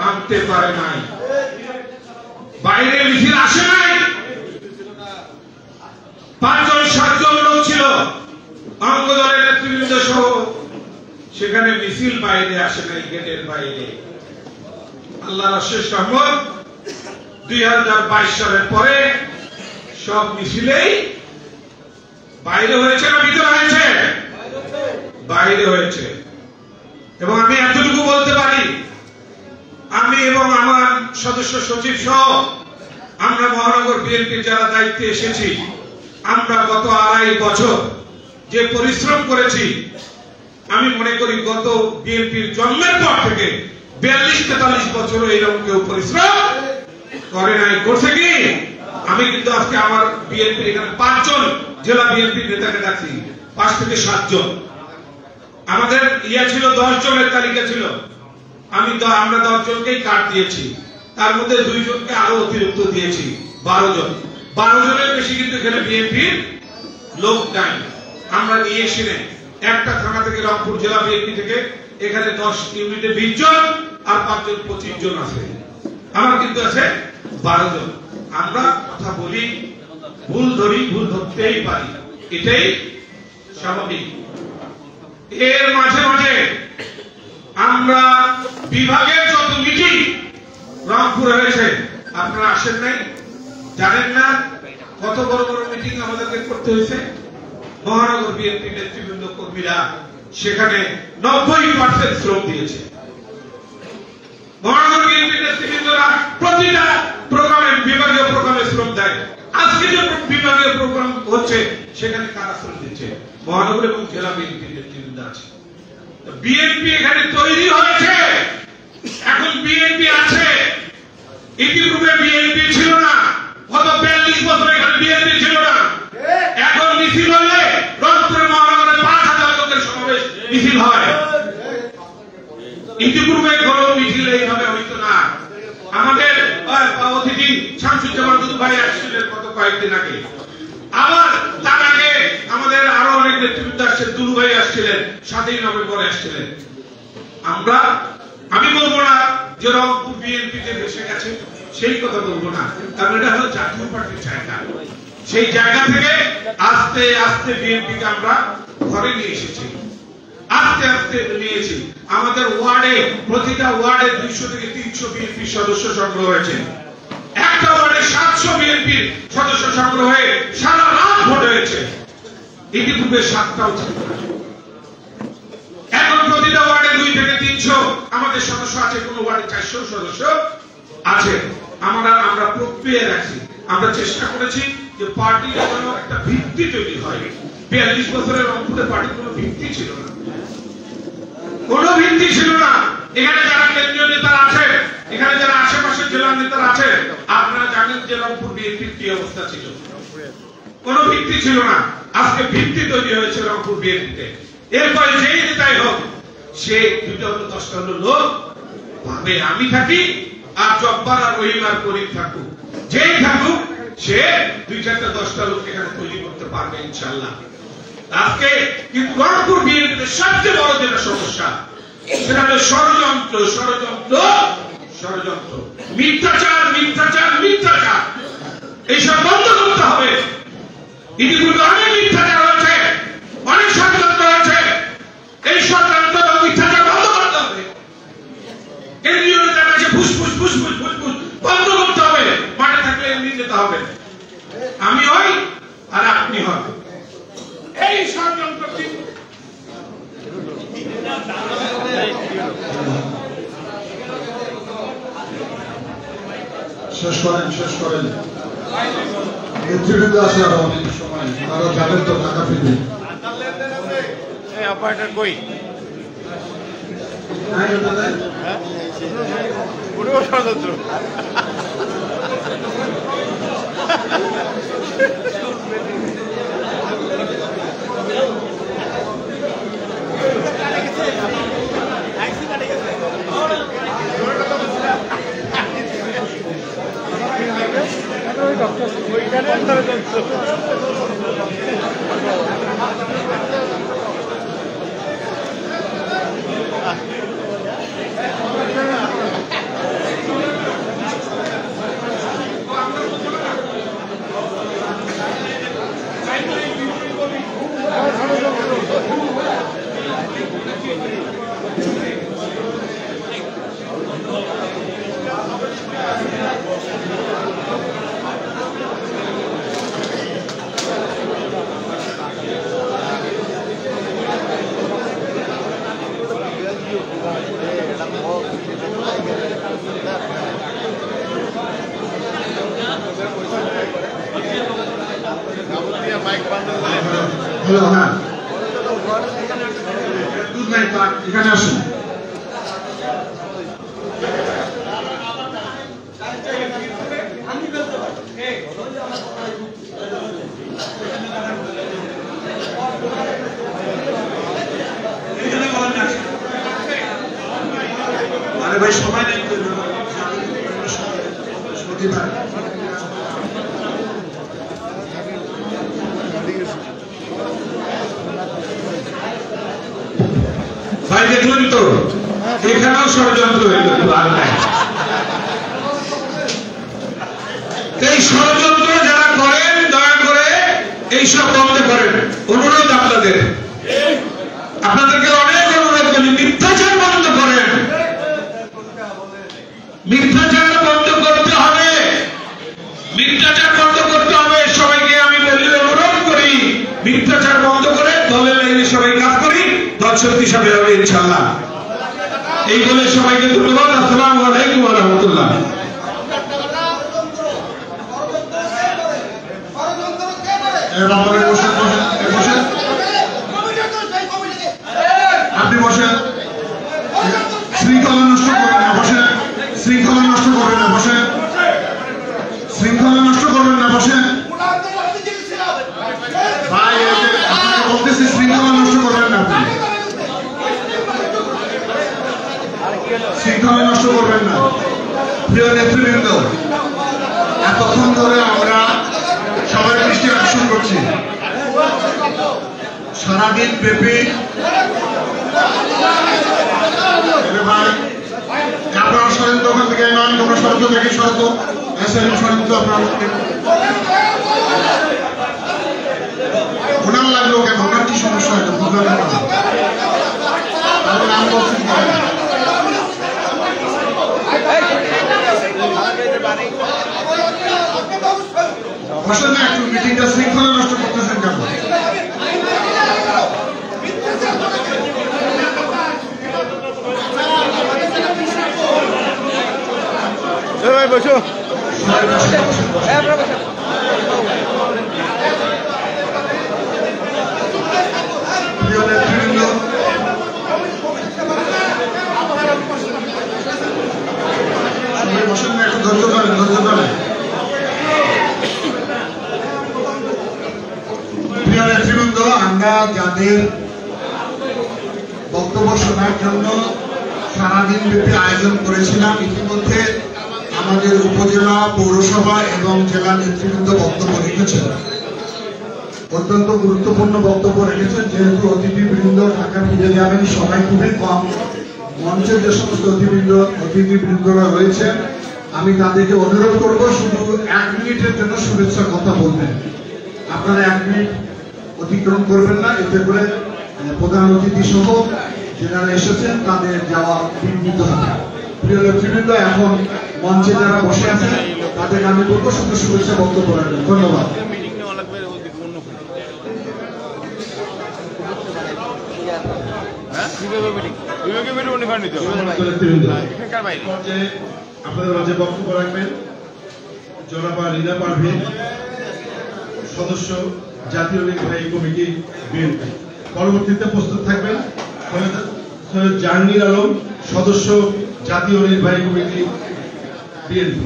আনতে পারে নাই, বাইরে মিছিল আসে নাই। 5-7 লোক ছিল অঙ্গদলের নেতৃবৃন্দ সহ, সেখানে মিছিল বাইরে আসে নাই, গেটের বাইরে। আল্লাহর অশেষ রহমত, 2022 সালের পরে সব মিছিলেই বাইরে হয়েছে না ভিতরে হয়েছে? বাইরে হয়েছে। এবং আমি এতটুকু বলতে পারি, আমি এবং আমার সদস্য সচিব সহ আমরা মহানগর বিএনপির যারা দায়িত্বে এসেছি, আমরা গত 2.5 বছর যে পরিশ্রম করেছি, আমি মনে করি গত বিএনপির জন্মের পর থেকে 42-43 বছরও এইরকম কেউ পরিশ্রম করে নাই। করছে কি? আমি কিন্তু আজকে আমার বিএনপির এখানে 5 জন জেলা বিএনপির নেতাকে ডাকছি, 5 থেকে 7 জন। আমাদের ছিল 10 জনের তালিকা ছিল, আমরা 10 জনকেই কার্ড দিয়েছি, তার মধ্যে 2 জনকে আরো অতিরিক্ত দিয়েছি, 12 জন। 12 জনের বেশি কিন্তু এখানে বিএনপির লোক নাই। আমরা নিয়ে এসে একটা থানা থেকে, রংপুর জেলা বিএনপি থেকে এখানে 10 ইউনিটে 20 জন, আর 5 জন 25 জন আছে। আমার কিন্তু আছে 12 জন। আমরা কথা বলি, ভুল ধরি, ভুল ধরতেই পারি, এটাই স্বাভাবিক। এর মাঝে মাঝে আমরা বিভাগের যত মিটিং রংপুরে হয়েছে, আপনারা আসেন নাই, জানেন না কত বড় বড় মিটিং আমাদেরকে করতে হয়েছে। মহানগর বিএনপি নেতৃবৃন্দ কর্মীরা সেখানে 90% শ্রম দিয়েছে। মহানগর বিএনপি নেতৃবৃন্দরা প্রতিটা প্রোগ্রামে, বিভাগীয় প্রোগ্রামে শ্রম দেয়। আজকে যে বিভাগীয় প্রোগ্রাম হচ্ছে সেখানে কারা শ্রম দিচ্ছে? মহানগর এবং জেলা বিএনপি নেতৃবৃন্দ আছে। বিএনপি এখানে তৈরি হয়েছে, এখন বিএনপি আছে। ইতিপূর্বে বিএনপি ছিল না, গত 42 বছর এখানে বিএনপি ছিল না। এখন মিছিল হলে রংপুরের মহানগরে 5000 লোকের সমাবেশ মিছিল হয়। ইতিপূর্বে কোন মিছিল এইভাবে হইতো না। আমাদের অতিথি শামসুজ্জামান দুদু ভাই আসছিলেন গত কয়েকদিন আগে, আবার তার আগে আমাদের আরো অনেক নেতৃবৃন্দ আসছেন, দুদু ভাই আসছিলেন, 7ই নভেম্বর আসছিলেন। আমি বলবো না যে রংপুর বিএনপিতে ভেসে গেছে, সেই কথা বলবো না, কারণ এটা হলো জাতীয় পার্টির জায়গা। সেই জায়গা থেকে আস্তে আস্তে বিএনপিকে আমরা ঘরে নিয়ে এসেছি, আস্তে আস্তে নিয়েছি। আমাদের ওয়ার্ডে, প্রতিটা ওয়ার্ডে 200 থেকে 300 বিএনপি সদস্য সংগ্রহ হয়েছে। একটা ওয়ার্ডে 700 বিএনপি সদস্য সংগ্রহ হয়ে সারা রাত ভোট হয়েছে। ইতিপূর্বে 7টাও ছিল না। এখন প্রতিটা ওয়ার্ডে 2 থেকে 300 আমাদের সদস্য আছে, কোন ওয়ার্ডে 400 সদস্য আছে। আমরা প্রক্রিয়া রাখছি। আমরা চেষ্টা করেছি যে পার্টির জন্য একটা ভিত্তি তৈরি হয়। 42 বছরের রংপুরে পার্টির কোনো ভিত্তি ছিল না, কোনো ভিত্তি ছিল না। এখানে যারা কেন্দ্রীয় নেতারা আছে, এখানে যারা আশেপাশের জেলার নেতারা আছে, আপনারা জানেন যে রংপুর বিএনপির কি অবস্থা ছিল। কোনো ভিত্তি ছিল না। আজকে ভিত্তি তৈরি হয়েছে রংপুর বিএনপিতে। এরপরে যেই নেতাই হোক, সে 2টা হলো 10টা হলো লোক ভাবে আমি থাকি, আর জব্বার আর রহিম আর করিম থাকুক, যেই থাকুক সে 2-4টা 10টা লোক এখানে তৈরি করতে পারবে ইনশাআল্লাহ। আজকে কিন্তু রংপুর বিএনপিতে সবচেয়ে বড় যেটা সমস্যা সেটা হলো ষড়যন্ত্র ষড়যন্ত্র ষড়যন্ত্র, মিথ্যাচার মিথ্যাচার মিথ্যাচার। এইসব বন্ধ করতে হবে। ইতিপূর্বে অনেক মিথ্যাচার হয়েছে, অনেক ষড়যন্ত্র হয়েছে। এই ষড়যন্ত্র মিথ্যাচার বন্ধ করতে হবে। কেন্দ্রীয় নেতার কাছে ফুসফুস ফুসফুস ফুসফুস বন্ধ করতে হবে। মাঠে থাকলে এমনি যেতে হবে। আমি হই আর আপনি হন। এই ষড়যন্ত্র শেষ করেন নেতৃবৃন্দ আছে আরো অনেক সময়, আরো যাবেন তো টাকা ফিরবে। হ্যালো, হ্যাঁ দুধ নাই, এখানে আসুন। আরে ভাই সময় নেই, ভাই দেখলেন তো এখানেও ষড়যন্ত্র হইল। এই ষড়যন্ত্র যারা করেন দয়া করে এইসব বন্ধ করেন। অনুরোধ আপনাদেরকে অনেক অনুরোধ করি, মিথ্যাচার বন্ধ করেন। মিথ্যাচার বন্ধ করতে হবে, মিথ্যাচার বন্ধ করতে হবে। সবাইকে আমি বলি, অনুরোধ করি, মিথ্যাচার বন্ধ করে দলে লাইনে সবাই কাজ করি, দল শক্তিশালী হবে ইনশাআল্লাহ। এই বলে সবাইকে ধন্যবাদ। আসসালামু আলাইকুম ওয়া রাহমাতুল্লাহ। আপনি বসেন, শৃঙ্খলা নষ্ট করবেন না, বসেন। শৃঙ্খলা নষ্ট করবেন না, বসেন। শৃঙ্খলা নষ্ট করবেন না, বসেন। ভাই আপনাকে বলতেছি, শৃঙ্খলা নষ্ট করবেন না, আপনি শৃঙ্খলা নষ্ট করবেন না। প্রিয় নেতৃবৃন্দ, এতক্ষণ ধরে আমরা সবাই দৃষ্টি আকর্ষণ করছি, সারাদিন ব্যাপী ভাই আপনারা সরেন তো ওখান থেকে, নয় তোমরা সরত থেকে সরত সরেন তো আপনারা। ওনার লাগলো কেন? ওনার কি সমস্যা হয়তো বুঝলাম না, তাহলে নাম বলছি বসেন না একটু, মিটিংটা শৃঙ্খলা নষ্ট করতেছেন কেন? বসো প্রিয় নেতৃবৃন্দ, সবাই বসেন না একটু, ধৈর্য ধরেন, ধৈর্য ধরেন। প্রিয় নেতৃবৃন্দ, আমরা যাদের বক্তব্য শোনার জন্য সারাদিন ব্যাপী আয়োজন করেছিলাম, ইতিমধ্যে আমাদের উপজেলা, পৌরসভা এবং জেলা নেতৃবৃন্দ বক্তব্য রেখেছেন। অত্যন্ত গুরুত্বপূর্ণ বক্তব্য রেখেছেন। যেহেতু অতিথিবৃন্দ ঢাকা মিডিয়া গ্রামের সময় খুবই কম, মঞ্চের যে সমস্ত অতিথিবৃন্দরা রয়েছে আমি তাদেরকে অনুরোধ করব শুধু 1 মিনিটের জন্য শুভেচ্ছা কথা বলবেন। আপনারা 1 মিনিট অতিক্রম করবেন না, এতে করে প্রধান অতিথি সহ যারা এসেছেন তাদের যাওয়া বিঘ্নিত হবে। প্রিয় নেতৃবৃন্দ, এখন মঞ্চে যারা বসে আছেন তাদেরকে আমি বলবো শুধু শুভেচ্ছা বক্তব্য রাখবেন। ধন্যবাদ। আপনাদের মাঝে বক্তব্য রাখবেন জনাব রিনা পারভীন, সদস্য জাতীয় নির্বাহী কমিটি বিএনপি। পরবর্তীতে প্রস্তুত থাকবেন সৈয়দ জাহাঙ্গীর আলম, সদস্য জাতীয় নির্বাহী কমিটি বিএনপি।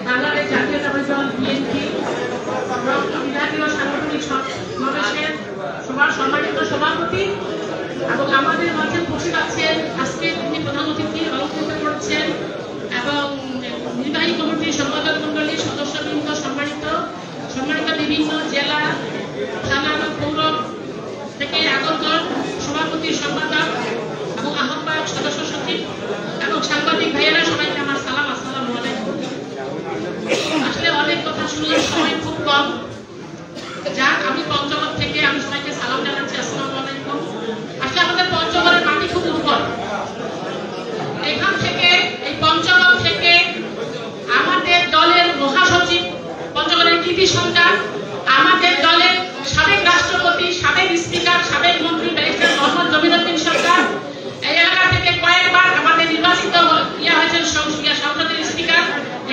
বাংলাদেশ জাতীয়তাবাদী দল বিএনপি বিভাগীয় সাংগঠনিক সমাবেশের সম্মানিত সভাপতি এবং আমাদের মাঝে উপস্থিত আছেন আজকে তিনি প্রধান অতিথি অলঙ্কৃত করছেন এবং নির্বাহী কমিটির সম্পাদক মন্ডলীর সদস্যবৃন্দ, সম্মানিত বিভিন্ন জেলা, থানা এবং পৌর থেকে আগত সভাপতি, সম্পাদক এবং আহ্বায়ক, সদস্য সচিব এবং সাংবাদিক ভাইয়েরা, সবাইকে আমার সালাম, আসসালামু আলাইকুম। আসলে অনেক কথা শুনলাম, সময় খুব কম। যাক, আমি পঞ্চগড় থেকে আমি সবাইকে সালাম জানাচ্ছি, আসসালামু আলাইকুম। আসলে আমাদের পঞ্চগড়ের মাটি খুব উর্বর। এখান থেকে, এই পঞ্চগড় থেকে আমাদের দলের মহাসচিব, পঞ্চগড়ের কৃতি সন্তান, আমাদের দলের সাবেক রাষ্ট্রপতি, সাবেক স্পিকার, সাবেক মন্ত্রী ব্যারিস্টার মোহাম্মদ জমিরুদ্দিন সরকার এই এলাকা থেকে কয়েকবার আমাদের নির্বাচিত হয়েছেন সংসদের স্পিকার।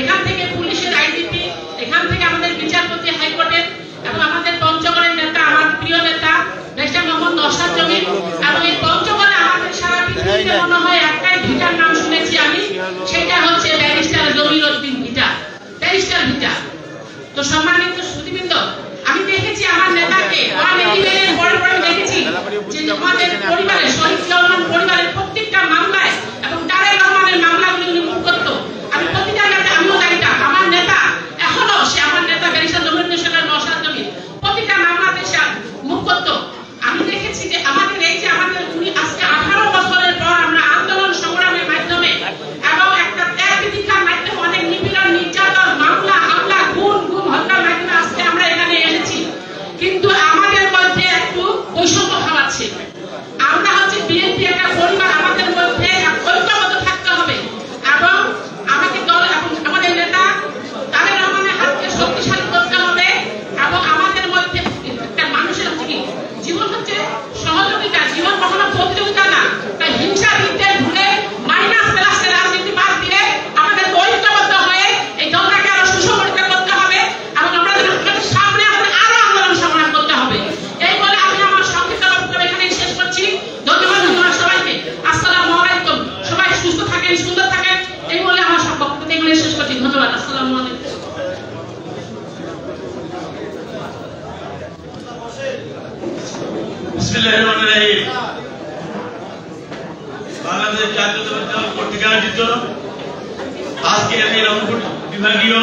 এখান থেকে পুলিশের আইজিপি, এখান থেকে আমাদের বিচারপতি হাইকোর্টের এবং আমাদের পঞ্চগড়ের নেতা, আমার প্রিয় নেতা ব্যারিস্টার মোহাম্মদ নওশাদ জমির। এবং এই পঞ্চগড়ে আমাদের সারা পৃথিবীতে মনে হয় একটাই ভিটার নাম শুনেছি আমি, সেটা হচ্ছে ব্যারিস্টার জমিরুদ্দিন ভিটা, ব্যারিস্টার ভিটা। তো সম্মানিত সুধীবৃন্দ, আমি দেখেছি আমার নেতাকে পরে দেখেছি যে আমাদের পরিবারের, শহীদ রহমান পরিবারের প্রত্যেকটা মামলায় এবং তারেক রহমানের মামলাগুলি উনি মুখ করত। আমি প্রতিটা নেতা, আমিও জানিতাম আমার নেতা, এখনো সে আমার নেতা ব্যারিস্টার জমিরুদ্দিন সরকার, নওশাদ জমির, প্রতিটা মামলাতে সে মুখ করত। আমি দেখেছি যে আমাদের এই যে আমাদের উনি আজকে 18 বছরের পর আমরা আন্দোলন সংগ্রামের মাধ্যমে এবং একটা ত্যাগ প্রতিজ্ঞার মাধ্যমে অনেক নিপীড়ন, নির্যাতন, মামলা, হামলা, গুম হত্যার মাধ্যমে আজকে আমরা এখানে এসেছি। কিন্তু আমাদের মধ্যে একটু বৈষম্য খাওয়াচ্ছে। আমরা হচ্ছে বিএনপি একটা পরিবার, আমাদের মধ্যে ঐক্যবদ্ধ থাকতে হবে এবং আমাকে দল এবং আমাদের নেতা তারেক রহমানের হাতকে শক্তিশালী করতে হবে এবং আমাদের মধ্যে একটা মানুষের হচ্ছে কি জীবন হচ্ছে সহযোগিতা, জীবন কখনো প্রতিযোগিতা না। তাই হিংসা, বিদ্বেষ ভুলে মাইনাস প্লাসের রাজনীতি বাদ দিয়ে আমাদের ঐক্যবদ্ধ হয়ে এই দলটাকে আরো সুসংগঠিত করতে হবে এবং আমাদের সামনে আমাদের আরো আন্দোলন সংগ্রাম করতে হবে। এই বলে আমি আমার সংক্ষিপ্ত বক্তব্য এখানেই শেষ করছি। ধন্যবাদ সবাইকে, আসসালামু আলাইকুম। সবাই সুস্থ থাকেন, সুন্দর থাকেন, এই বলে আমার সব বক্তব্য এখানে শেষ করছি। ধন্যবাদ, আসসালামু আলাইকুম। বিসমিল্লাহির রহমানির রহিম। বাংলাদেশ জাতীয়তাবাদী দল কর্তৃক আয়োজিত আজকে আমি রংপুর বিভাগীয়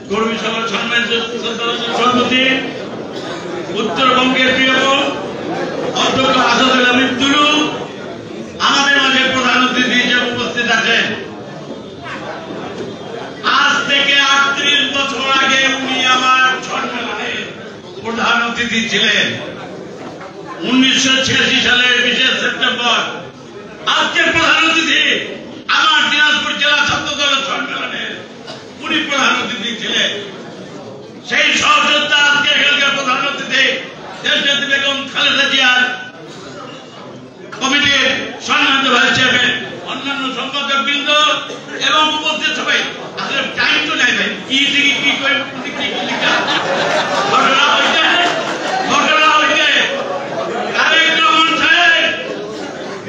কর্মী সভার সম্মানিত সভাপতি, উত্তরবঙ্গের প্রিয় অধ্যক্ষ আসাদুল হামিদ তুলু আমাদের মাঝে প্রধান অতিথি হিসেবে উপস্থিত আছেন। আজ থেকে 38 বছর আগে উনি আমার সম্মেলনের প্রধান অতিথি ছিলেন। 1986 সালের 20 সেপ্টেম্বর আজকের প্রধান অতিথি আমার দিনাজপুর জেলা ছাত্র দলের সম্মেলনের উনি প্রধান অতিথি ছিলেন। সেই সহযোদ্ধা আজকে এখানকার প্রধান অতিথি দেশনেত্রী বেগম খালেদা জিয়ার কমিটির সম্মানিত ভাইস চেয়ারম্যান, অন্যান্য সম্পাদক বৃন্দ এবং উপস্থিত সবাই। আসলে টাইম তো নাই ভাই, কি থেকে কি করে ঘটনা হয়েছে তারেক রহমান সাহেব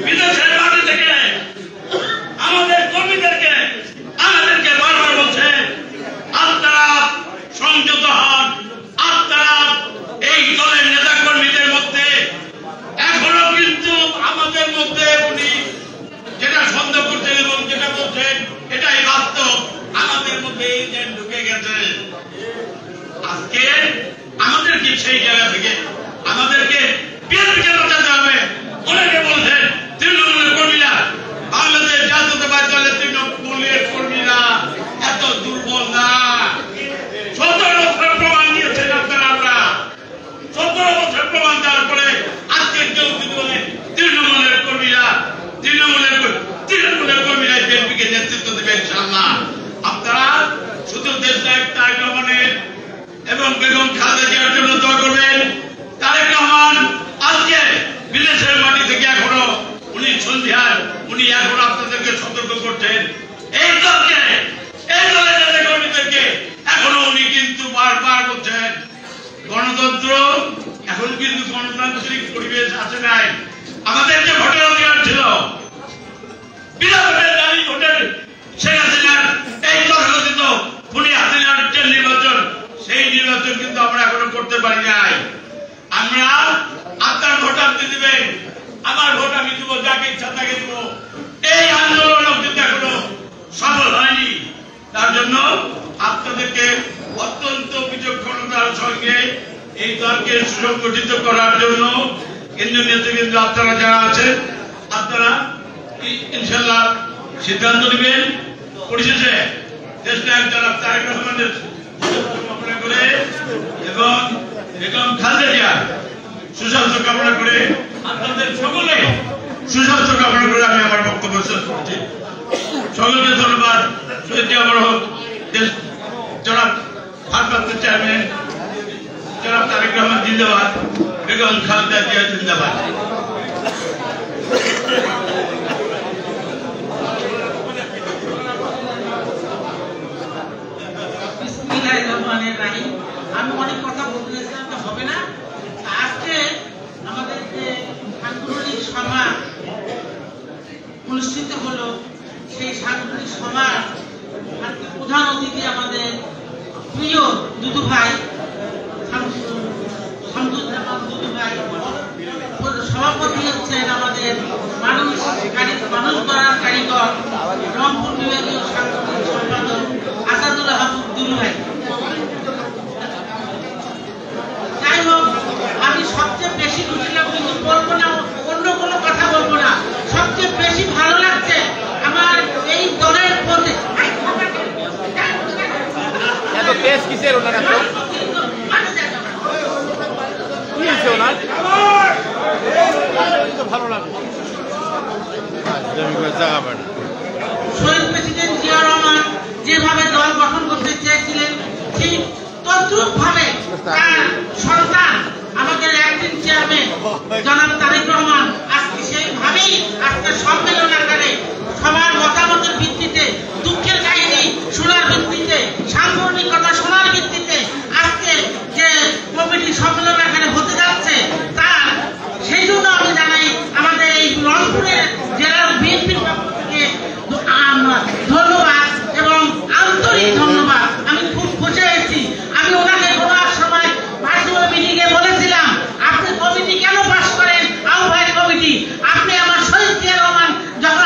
বিদেশের মাটি থেকে আমাদের কর্মীদেরকে সেই জায়গা থেকে আমাদেরকে বিএনপিকে বাঁচাতে হবে। অনেকে বলছেন তৃণমূলের কর্মীরা, বাংলাদেশ জাতীয়তাবাদী দলের তৃণমূলের কর্মীরা এত দুর্বল না। 17 বছর প্রমাণ দিয়েছেন আপনারা। আমরা 17 বছর প্রমাণ দেওয়ার পরে আজকে কেউ যদি বলে তৃণমূলের কর্মীরা বিএনপিকে নেতৃত্ব দেবে ইনশাআল্লাহ। আপনারা শুধু দেশনায়ক তারেক রহমানের এবং বেগম খালেদা জিয়ার জন্য দোয়া করবেন। তারেক রহমান আজকে বিদেশের মাটি থেকে এখনো উনি এখনো আপনাদেরকে সতর্ক করছেন। এই দলের নেতা কর্মীদেরকে এখনো উনি কিন্তু বারবার বলছেন গণতন্ত্র এখন কিন্তু গণতান্ত্রিক পরিবেশ আছে নাই। আমাদের যে ভোটের অধিকার ছিল, বিধানসভার দাবি ভোটের শেখ হাসিনার এই তথাকথিত খুনি হাসিনার যে নির্বাচন, সেই নির্বাচন কিন্তু আমরা এখনো করতে পারি নাই। আমরা আপনার ভোট আপনি দিবেন, আমার ভোট আমি দেবো, যাকে ইচ্ছা তাকে দেবো, এই আন্দোলন কিন্তু এখনো সফল হয়নি। তার জন্য আপনাদেরকে অত্যন্ত বিচক্ষণতার সঙ্গে এই দলকে সুসংগঠিত করার জন্য কেন্দ্রীয় নেতৃবৃন্দ আপনারা যারা আছেন, আপনারা ইনশাআল্লাহ সিদ্ধান্ত নেবেন। পরিশেষে দেশনায়ক জনাব তারেক রহমানের কামনা করে এবং বেগম খালেদা জিয়ার সুস্বাস্থ্য কামনা করে, আপনাদের সকলে সুস্বাস্থ্য কামনা করে আমি আমার বক্তব্য শেষ করছি। সকলকে ধন্যবাদ। শহীদ জিয়া হক, দেশ জনাব ভারপ্রাপ্ত চেয়ারম্যান জনাব তারেক রহমান জিন্দাবাদ, বেগম খালেদা জিয়া জিন্দাবাদ। আমি অনেক কথা বলতে চাইছিলাম, তো হবে না। আজকে আমাদের যে সাংগঠনিক সভা অনুষ্ঠিত হলো, সেই সাংগঠনিক সভার আজকে প্রধান অতিথি আমাদের প্রিয় দুদু ভাই শামসুজ্জামান দুদু ভাই, সভাপতি হচ্ছেন আমাদের মানুষ গড়ার কারিগর রংপুর বিভাগীয় সাংগঠনিক সম্পাদক আসাদুল আহমদ দুদু ভাই। যাই হোক, আমি সবচেয়ে বেশি খুশিলাম, কিন্তু বলবো না, অন্য কোনো কথা বলবো না। সবচেয়ে বেশি ভালো লাগছে আমার এই দলের প্রতি। শহীদ প্রেসিডেন্ট জিয়া রহমান যেভাবে দল গঠন করতে চেয়েছিলেন, ঠিক তদ্রুপভাবে তার সন্তান আমাদের একদিন চেয়ারম্যান জনাব তারেক রহমান আজকে সেইভাবেই আজকে সম্মেলন আকারে সবার মতামতের ভিত্তিতে, দুঃখের কাহিনী শোনার ভিত্তিতে, সাংগঠনিকতা শোনার ভিত্তিতে আজকে যে কমিটি সম্মেলন আকারে হতে যাচ্ছে, তার সেই জন্য আমি জানাই আমাদের এই রংপুরের জেলার বিএনপির পক্ষ থেকে ধন্যবাদ এবং আন্তরিক ধন্যবাদ। আমি খুব খুশি হয়েছি। আমি ওনাকে কোনো সময় পার্সোনাল মিটিংয়ে বলেছিলাম, আপনি কমিটি কেন পাস করেন, আহ্বায়ক কমিটি, আপনি আমার শহীদ জিয়া রহমান যখন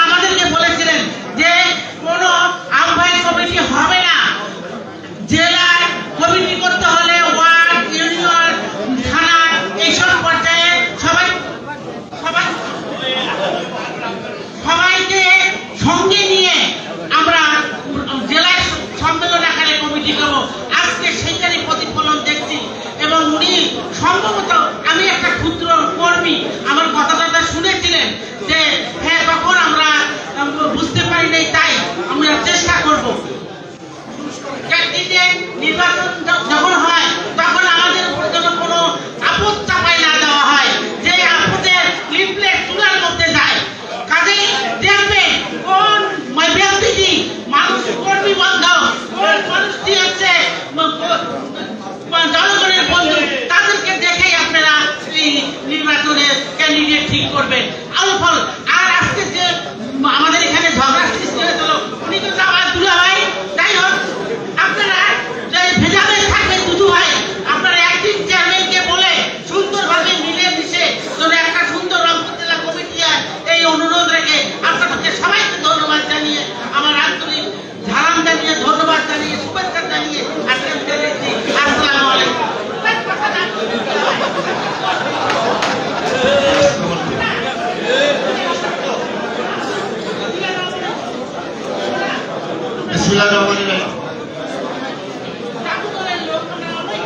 বিসমিল্লাহির রহমানির রহিম।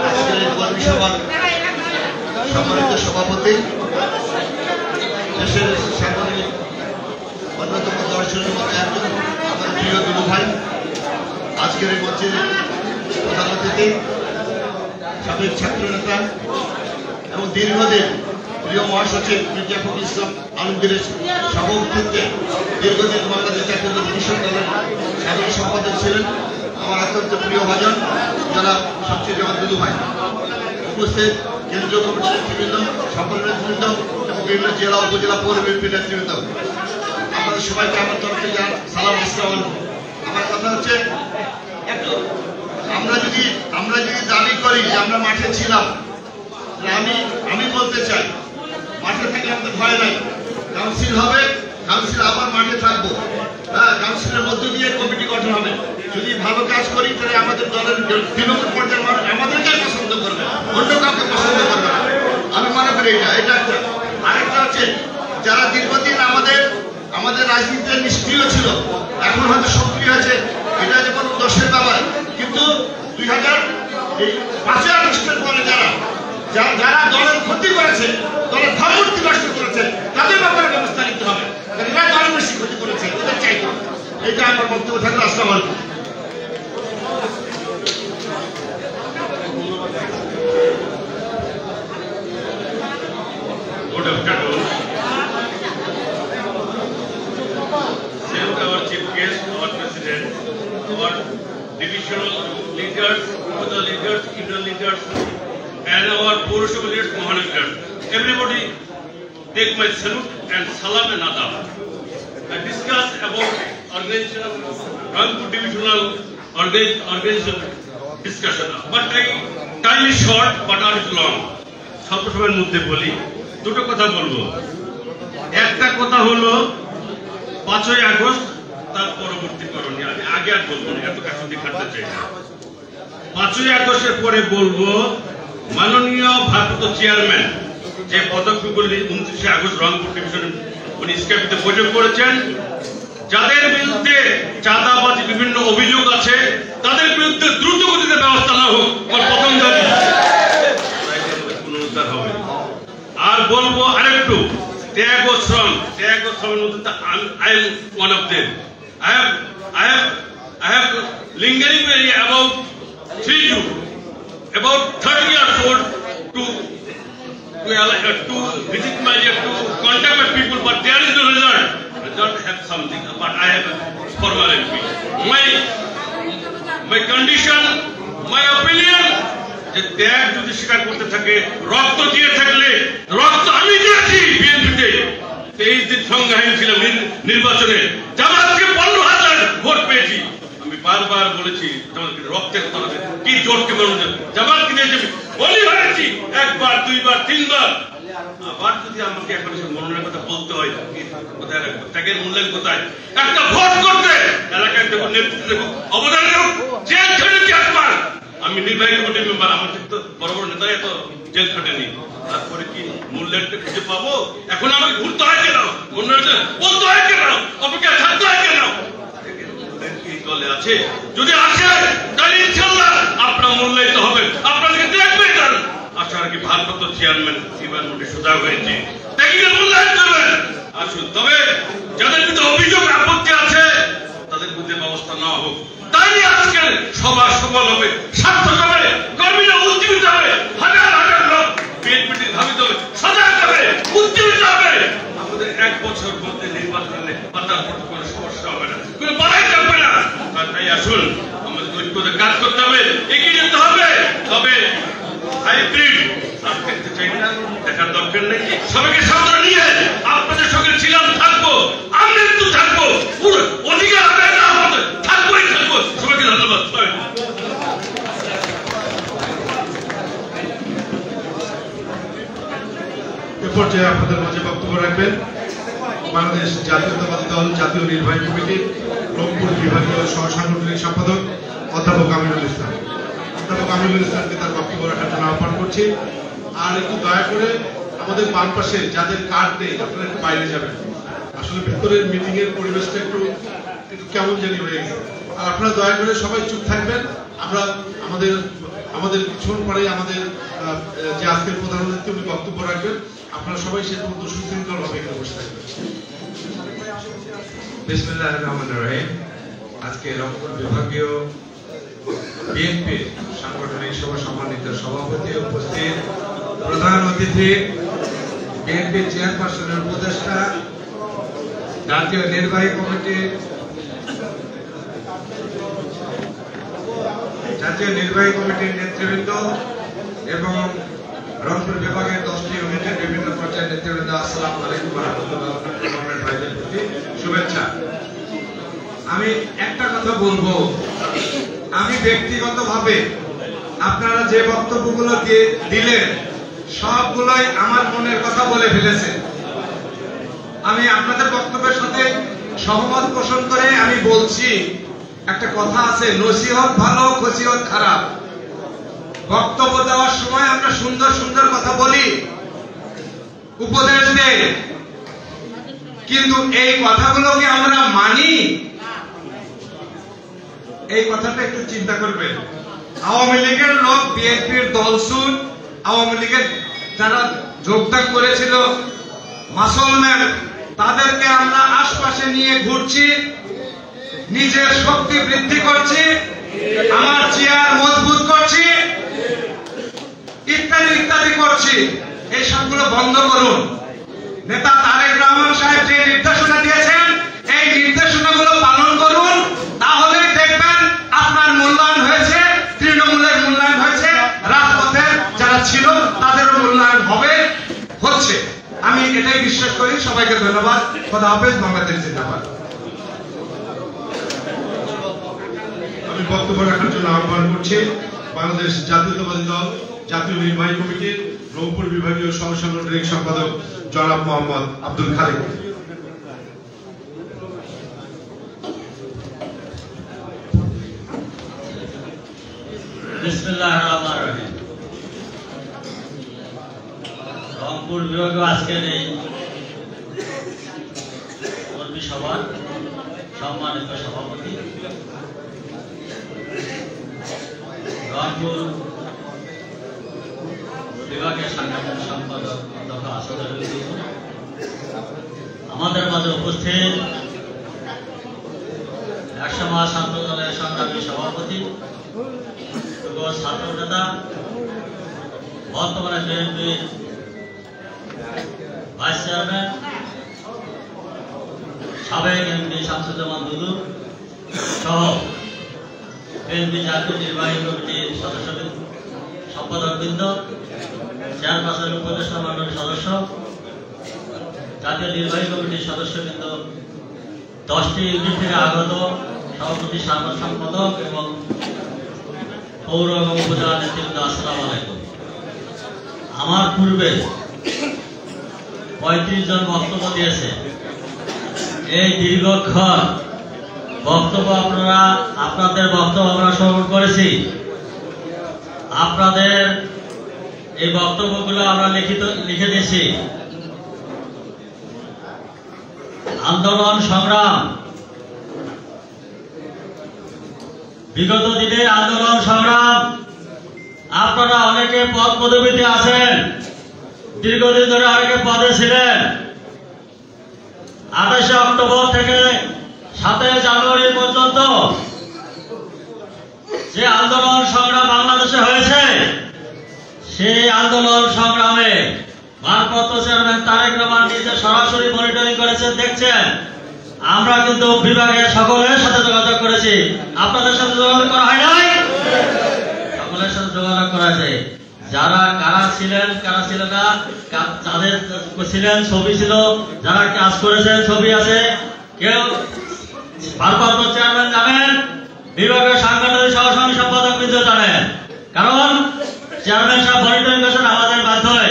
আজকের এই কর্মী সভার সম্মানিত সভাপতি, দেশের সাংগঠনিক অন্যতম 10 জনের মধ্যে একজন আমার প্রিয় দুলু ভাই, আজকের এই মঞ্চের প্রধান অতিথি, সাবেক ছাত্র নেতা এবং দীর্ঘদিন প্রিয় মহাসচিব মির্জা ফখরুল ইসলাম আলমগীরের সভাপতিত্বে দীর্ঘদিন বাংলাদেশ জাতীয় কৃষক দলের সাধারণ সম্পাদক ছিলেন আমার অত্যন্ত প্রিয় ভাজন যারা শামসুজ্জামান দুলু ভাই, উপস্থিত কেন্দ্রীয় কমিটির নেতৃবৃন্দ, সকল নেতৃবৃন্দ এবং বিভিন্ন জেলা উপজেলা পৌর বিএনপির নেতৃবৃন্দ, আপনাদের সবাইকে আমার তরফ থেকে সালাম আসসালাম। আমার কথা হচ্ছে, একটু আমরা যদি দাবি করি যে আমরা মাঠে ছিলাম, আমি বলতে চাই মাঠে থাকলে আমাদের ভয় নাই। কাউন্সিল হবে, কাউন্সিল আবার মাঠে থাকবো, হ্যাঁ, কাউন্সিলের মধ্য দিয়ে কমিটি গঠন হবে। যদি ভালো কাজ করি তাহলে আমাদের দলের তৃণমূল পর্যায়ের মানুষ আমাদেরকে পছন্দ করবে, অন্য কাউকে পছন্দ করবে না। আমি মনে করি এটা একটা। আরেকটা হচ্ছে, যারা দীর্ঘদিন আমাদের রাজনীতিতে নিষ্ক্রিয় ছিল, এখন হয়তো সক্রিয় হয়েছে, এটা যেমন দোষের ব্যাপার, কিন্তু 2005 আগস্টের পরে যারা দলের ক্ষতি করেছে, দলের ভাবমূর্তি নষ্ট করেছে, তাদের ব্যাপারে ব্যবস্থা নিতে হবে। এরা দলের বেশি ক্ষতি করেছে, ওদের চাইতে। এটা আমার বক্তব্য থাকলে। আসসালামু আলাইকুম। Good afternoon. Our chief guest, our president, our divisional leaders, other leaders, inner leaders, and our Purusha leaders, Mohana leaders. Everybody take my salute and salam and adab. I discuss about organization of Rangpur divisional organization discussion. But time is short, but not long. স্বল্প সময়ের মধ্যে বলি, দুটো কথা বলবো। একটা কথা হলো 5ই আগস্ট, তার পরবর্তী করণীয়। আমি আগে আর বলবো না, এত কাছে খাটতে চাই না। 5ই আগস্টের পরে বলবো, মাননীয় ভারপ্রাপ্ত চেয়ারম্যান যে পদক্ষেপগুলি 29শে আগস্ট রংপুর ডিভিশন উনি স্ক্যাপিতে বৈঠক করেছেন, যাদের বিরুদ্ধে চাঁদাবাজি বিভিন্ন অভিযোগ আছে তাদের বিরুদ্ধে দ্রুত গতিতে ব্যবস্থা না হোক, আমার প্রথম দাবি। পুনরুদ্ধার হবে। আর বলবো আরেকটু, ত্যাগ ও শ্রমের মধ্যে I am one of them. I have lingering about 30 years old to visit my to contact my people, but there is no result. I don't have something, but I have formal MP. My condition, my opinion, যে ত্যাগ যদি স্বীকার করতে থাকে, রক্ত দিয়ে থাকলে, রক্ত আমি দিয়েছি বিএনপিতে, 23 দিন সংগ্রামী ছিলাম নির্বাচনে, জামাতকে 15,000 ভোট পেয়েছি। আমি বারবার বলেছি জামাতকে রক্তের তলাতে কি জোটকে মানুষ জামাতকে দিয়েছি, বলি হয়েছি 1 বার 2 বার 3 বার। আবার যদি আমাকে এখন মনোনয়নের কথা বলতে হয়, কোথায় রাখবো, ত্যাগের মূল্যায়ন কোথায়? একটা ভোট করতে এলাকায় দেবো, নেতৃত্ব দেবো, অবদান দেবো, জেল খেটেছি একবার। আমি নির্বাহী কমিটির মেম্বার, আমার তো বড় বড় নেতাই এত জেল খাটেনি। তারপরে কি মূল্যায়নটা খুঁজে পাবো? এখন আমাকে ঘুরতে হয় কেন, বলতে হয় কেন, অপেক্ষা থাকতে হয় কেন? দলে আছে, যদি আসে তাহলে ইনশাআল্লাহ আপনার মূল্যায়িত হবে, আপনাদেরকে দেখবে। তার আশা রাখি ভারপ্রাপ্ত চেয়ারম্যান এবার মোটে সোজা হয়েছে, ত্যাগীকে মূল্যায়ন করবেন। আসুন, তবে যাদের বিরুদ্ধে অভিযোগ আপত্তি আছে তাদের বিরুদ্ধে ব্যবস্থা না হোক, তাই আজকে সভা সফল হবে, সার্থক হবে, কর্মীরা উজ্জীবিত হবে, হাজার হাজার লোক বিএনপিটি ধাবিত হবে, সজাগ হবে, উজ্জীবিত হবে। আমাদের 1 বছর মধ্যে নির্বাচন হলে পাতার মতো কোনো সমস্যা হবে না, কোনো বাধাই থাকবে না। তাই আসুন, আমাদের ঐক্যতে কাজ করতে হবে, এগিয়ে যেতে হবে। তবে হাইব্রিড দেখতে চাই না, দেখার দরকার নেই। সবাইকে সামনে নিয়ে আপনাদের সঙ্গে ছিলাম, থাকবো, আমি একটু থাকবো, অধিকার আদায় না আমাদের থাকবোই থাকবো। সবাইকে ধন্যবাদ। এ পর্যায়ে আপনাদের মাঝে বক্তব্য রাখবেন বাংলাদেশ জাতীয়তাবাদী দল জাতীয় নির্বাহী কমিটির রংপুর বিভাগীয় সহসাংগঠনিক সম্পাদক অধ্যাপক আমিনুল ইসলাম। অধ্যাপক আমিনুল ইসলামকে তার বক্তব্য রাখার জন্য আহ্বান করছি। আর একটু দয়া করে আমাদের বাম পাশে যাদের কার্ড নেই, আপনারা একটু বাইরে যাবেন। আসলে ভেতরের মিটিং এর পরিবেশটা একটু কেমন জানি হয়ে গেছে। আর আপনারা দয়া করে সবাই চুপ থাকবেন। আমরা আমাদের কিছুক্ষণ পরে আমাদের যে আজকের প্রধান অতিথি উনি বক্তব্য রাখবেন, আপনারা সবাই সে পর্যন্ত সুশৃঙ্খলভাবে এখানে বসে থাকবেন। বিসমিল্লাহির রহমানির রহিম। আজকে রংপুর বিভাগীয় বিএনপির সাংগঠনিক সভা সম্মানিত সভাপতি, উপস্থিত প্রধান অতিথি, বিএনপির চেয়ারপারসনের উপদেষ্টা, জাতীয় নির্বাহী কমিটির নেতৃবৃন্দ এবং রংপুর বিভাগের 10টি ইউনিটের বিভিন্ন পর্যায়ের নেতৃবৃন্দ, আসসালামু আলাইকুম ওয়া রাহমাতুল্লাহি ওয়া বারাকাতুহু। ভাইদের প্রতি শুভেচ্ছা। আমি একটা কথা বলবো, আমি ব্যক্তিগতভাবে আপনারা যে বক্তব্যগুলো দিলেন সবগুলোই আমার মনের কথা বলে ফেলেছে। আমি আপনাদের বক্তব্যের সাথে সহমত পোষণ করে আমি বলছি, একটা কথা আছে, নসিহত ভালো, খসিহত খারাপ। বক্তব্য দেওয়ার সময় আমরা সুন্দর সুন্দর কথা বলি, উপদেশ দেই, কিন্তু এই কথাগুলোকে আমরা মানি? এই কথাটা একটু চিন্তা করবেন। আওয়ামী লীগের লোক বিএনপির দলসুর, আওয়ামী লীগের যারা যোগদান করেছিল মাসলম্যান, তাদেরকে আমরা আশপাশে নিয়ে ঘুরছি, নিজের শক্তি বৃদ্ধি করছি, আমার চেয়ার মজবুত করছি, ইত্যাদি ইত্যাদি করছি। এই সবগুলো বন্ধ করুন। নেতা তারেক রহমান সাহেব যে নির্দেশনা দিয়েছেন, এই নির্দেশনাগুলো পালন করুন, তাহলে দেখবেন আপনার মূল্যায়ন হয়েছে, তৃণমূলের মূল্যায়ন হয়েছে, রাজপথে যারা ছিল তাদেরও মূল্যায়ন হচ্ছে। আমি এটাই বিশ্বাস করি। সবাইকে ধন্যবাদ। খোদা হাফেজ। বাংলাদেশ জিন্দাবাদ। আমি বক্তব্য রাখার জন্য আহ্বান করছি বাংলাদেশ জাতীয়তাবাদী দল জাতীয় নির্বাহী কমিটির রংপুর বিভাগীয় সহ সাংগঠনিক সম্পাদক জনাব মোহাম্মদ আব্দুল খালেক। বিসমিল্লাহির রহমানির রহিম। রংপুর বিভাগীয় আজকের এই কর্মী সভার সম্মানিত সভাপতি, রংপুর বিভাগের সাংগঠনিক সম্পাদক অধ্যক্ষ আসাদুল, আমাদের মাঝে উপস্থিত একসময় ছাত্র দলের সংগ্রামী সভাপতি, ছাত্র নেতা, বর্তমানে বিএনপির ভাইস চেয়ারম্যান, সাবেক এমপি শামসুজ্জামান দুদু সহ বিএনপি জাতীয় নির্বাহী কমিটির সম্পাদকবৃন্দ, চেয়ারপারসন, উপদেষ্টা মণ্ডলীর সদস্য, জাতীয় নির্বাহী কমিটির সদস্যবৃন্দ, 10টি ইউনিট থেকে আগত সভাপতি, সাধারণ সম্পাদক এবং পৌর এবং উপজেলা নেতৃবৃন্দ, আসসালামু আলাইকুম। আমার পূর্বে 35 জন বক্তব্য দিয়েছে। এই দীর্ঘক্ষণ বক্তব্য আপনাদের বক্তব্য আমরা শ্রবণ করেছি। আপনাদের এই বক্তব্যগুলো আমরা লিখে দিয়েছি। আন্দোলন সংগ্রাম, বিগত দিনের আন্দোলন সংগ্রাম, আপনারা অনেকে পদ পদবিতে আছেন, দীর্ঘদিন ধরে অনেকে পদে ছিলেন। 28 অক্টোবর থেকে 7 জানুয়ারি পর্যন্ত যে আন্দোলন সংগ্রাম বাংলাদেশে হয়েছে, সেই আন্দোলন সংগ্রামে ভারপ্রাপ্ত চেয়ারম্যান তারেক রহমান নিজে সরাসরি মনিটরিং করেছেন, দেখছেন। আমরা কিন্তু বিভাগের সকলের সাথে যোগাযোগ করেছি। আপনাদের সাথে যোগাযোগ করা হয় নাই? সকলের সাথে যোগাযোগ করা হয়েছে। যারা কারা ছিলেন কারা ছিল না, তাদের ছিলেন, ছবি ছিল, যারা কাজ করেছেন ছবি আছে। কেউ ভারপ্রাপ্ত চেয়ারম্যান জানেন, বিভাগের সাংগঠনিক সহসংঘ সম্পাদক বৃন্দ জানেন, কারণ চেয়ারম্যান সাহেব মনিটরিং করেছেন আমাদের মাধ্যমে।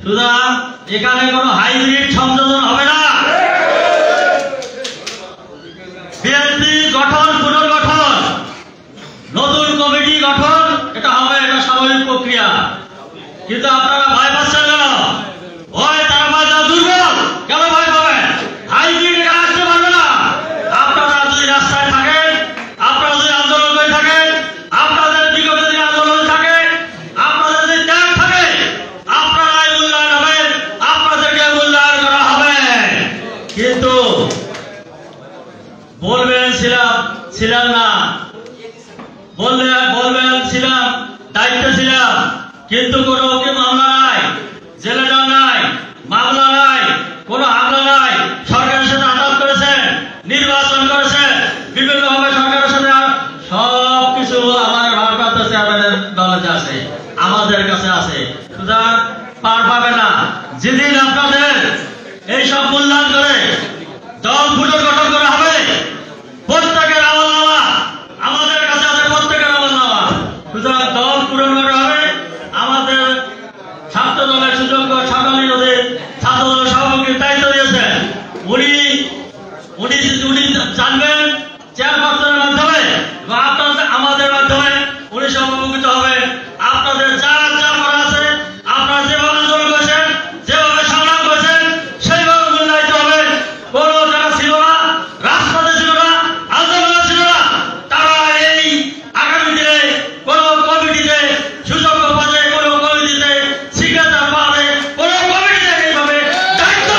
সুতরাং এখানে কোনো হাইব্রিড সংযোজন হবে না। বিএনপি গঠন, পুনর্গঠন, নতুন কমিটি গঠন, এটা হবে, এটা স্বাভাবিক প্রক্রিয়া। কিন্তু আপনারা ভয় পাচ্ছেন কেন? ভয় তার মাঝে দুর্বল, কেন ভয় পাবেন? হাইব্রিড আসতে পারবে না। আপনারা যদি রাস্তায় থাকেন, আপনারা বলবেন ছিলাম না, বলবেন ছিলাম, দায়িত্বে ছিলাম, কিন্তু কোনো ওকে মামলা নাই, জেলে যান নাই, মামলা নাই, কোনো হামলা নাই। সরকারের সাথে আলাপ করেছেন, নির্বাচন করেছেন, বিভিন্নভাবে সরকারের সাথে সবকিছু আমাদের ভারপ্রাপ্ত চেয়ারম্যানের দলেতে আছে, আমাদের কাছে আছে। সুতরাং পার পাবে না। যেদিন আপনাদের এইসব মূল্যায়ন করে দল পুনর্গঠন করা হবে, প্রত্যেকের আমলনামা আমাদের কাছে আছে, প্রত্যেকের আমলনামা। সুতরাং দল পূরণ করা হবে। আমাদের ছাত্র দলের সুযোগ্য সকালী নদী ছাত্র দলের সভাপতির দায়িত্ব দিয়েছেন, উনি জানবেন চেয়ারপারসনের মাধ্যমে বা আপনাদের আমাদের মাধ্যমে উনি সভাপতিত হবে। আপনাদের যা যা করা আছে, আপনারা যেভাবে আন্দোলন করেছেন, যেভাবে সংগ্রাম করেছেন, সেইভাবে মূল্যায়িত হবে। কোন যারা ছিল না, রাজপথে ছিল না, আন্দোলনে ছিল না, তারা এই আগামী দিনে কোন কমিটিতে সুযোগ্য পদে, কোন কমিটিতে শিক্ষাচার পাবে, কোন কমিটিতে এইভাবে দায়িত্ব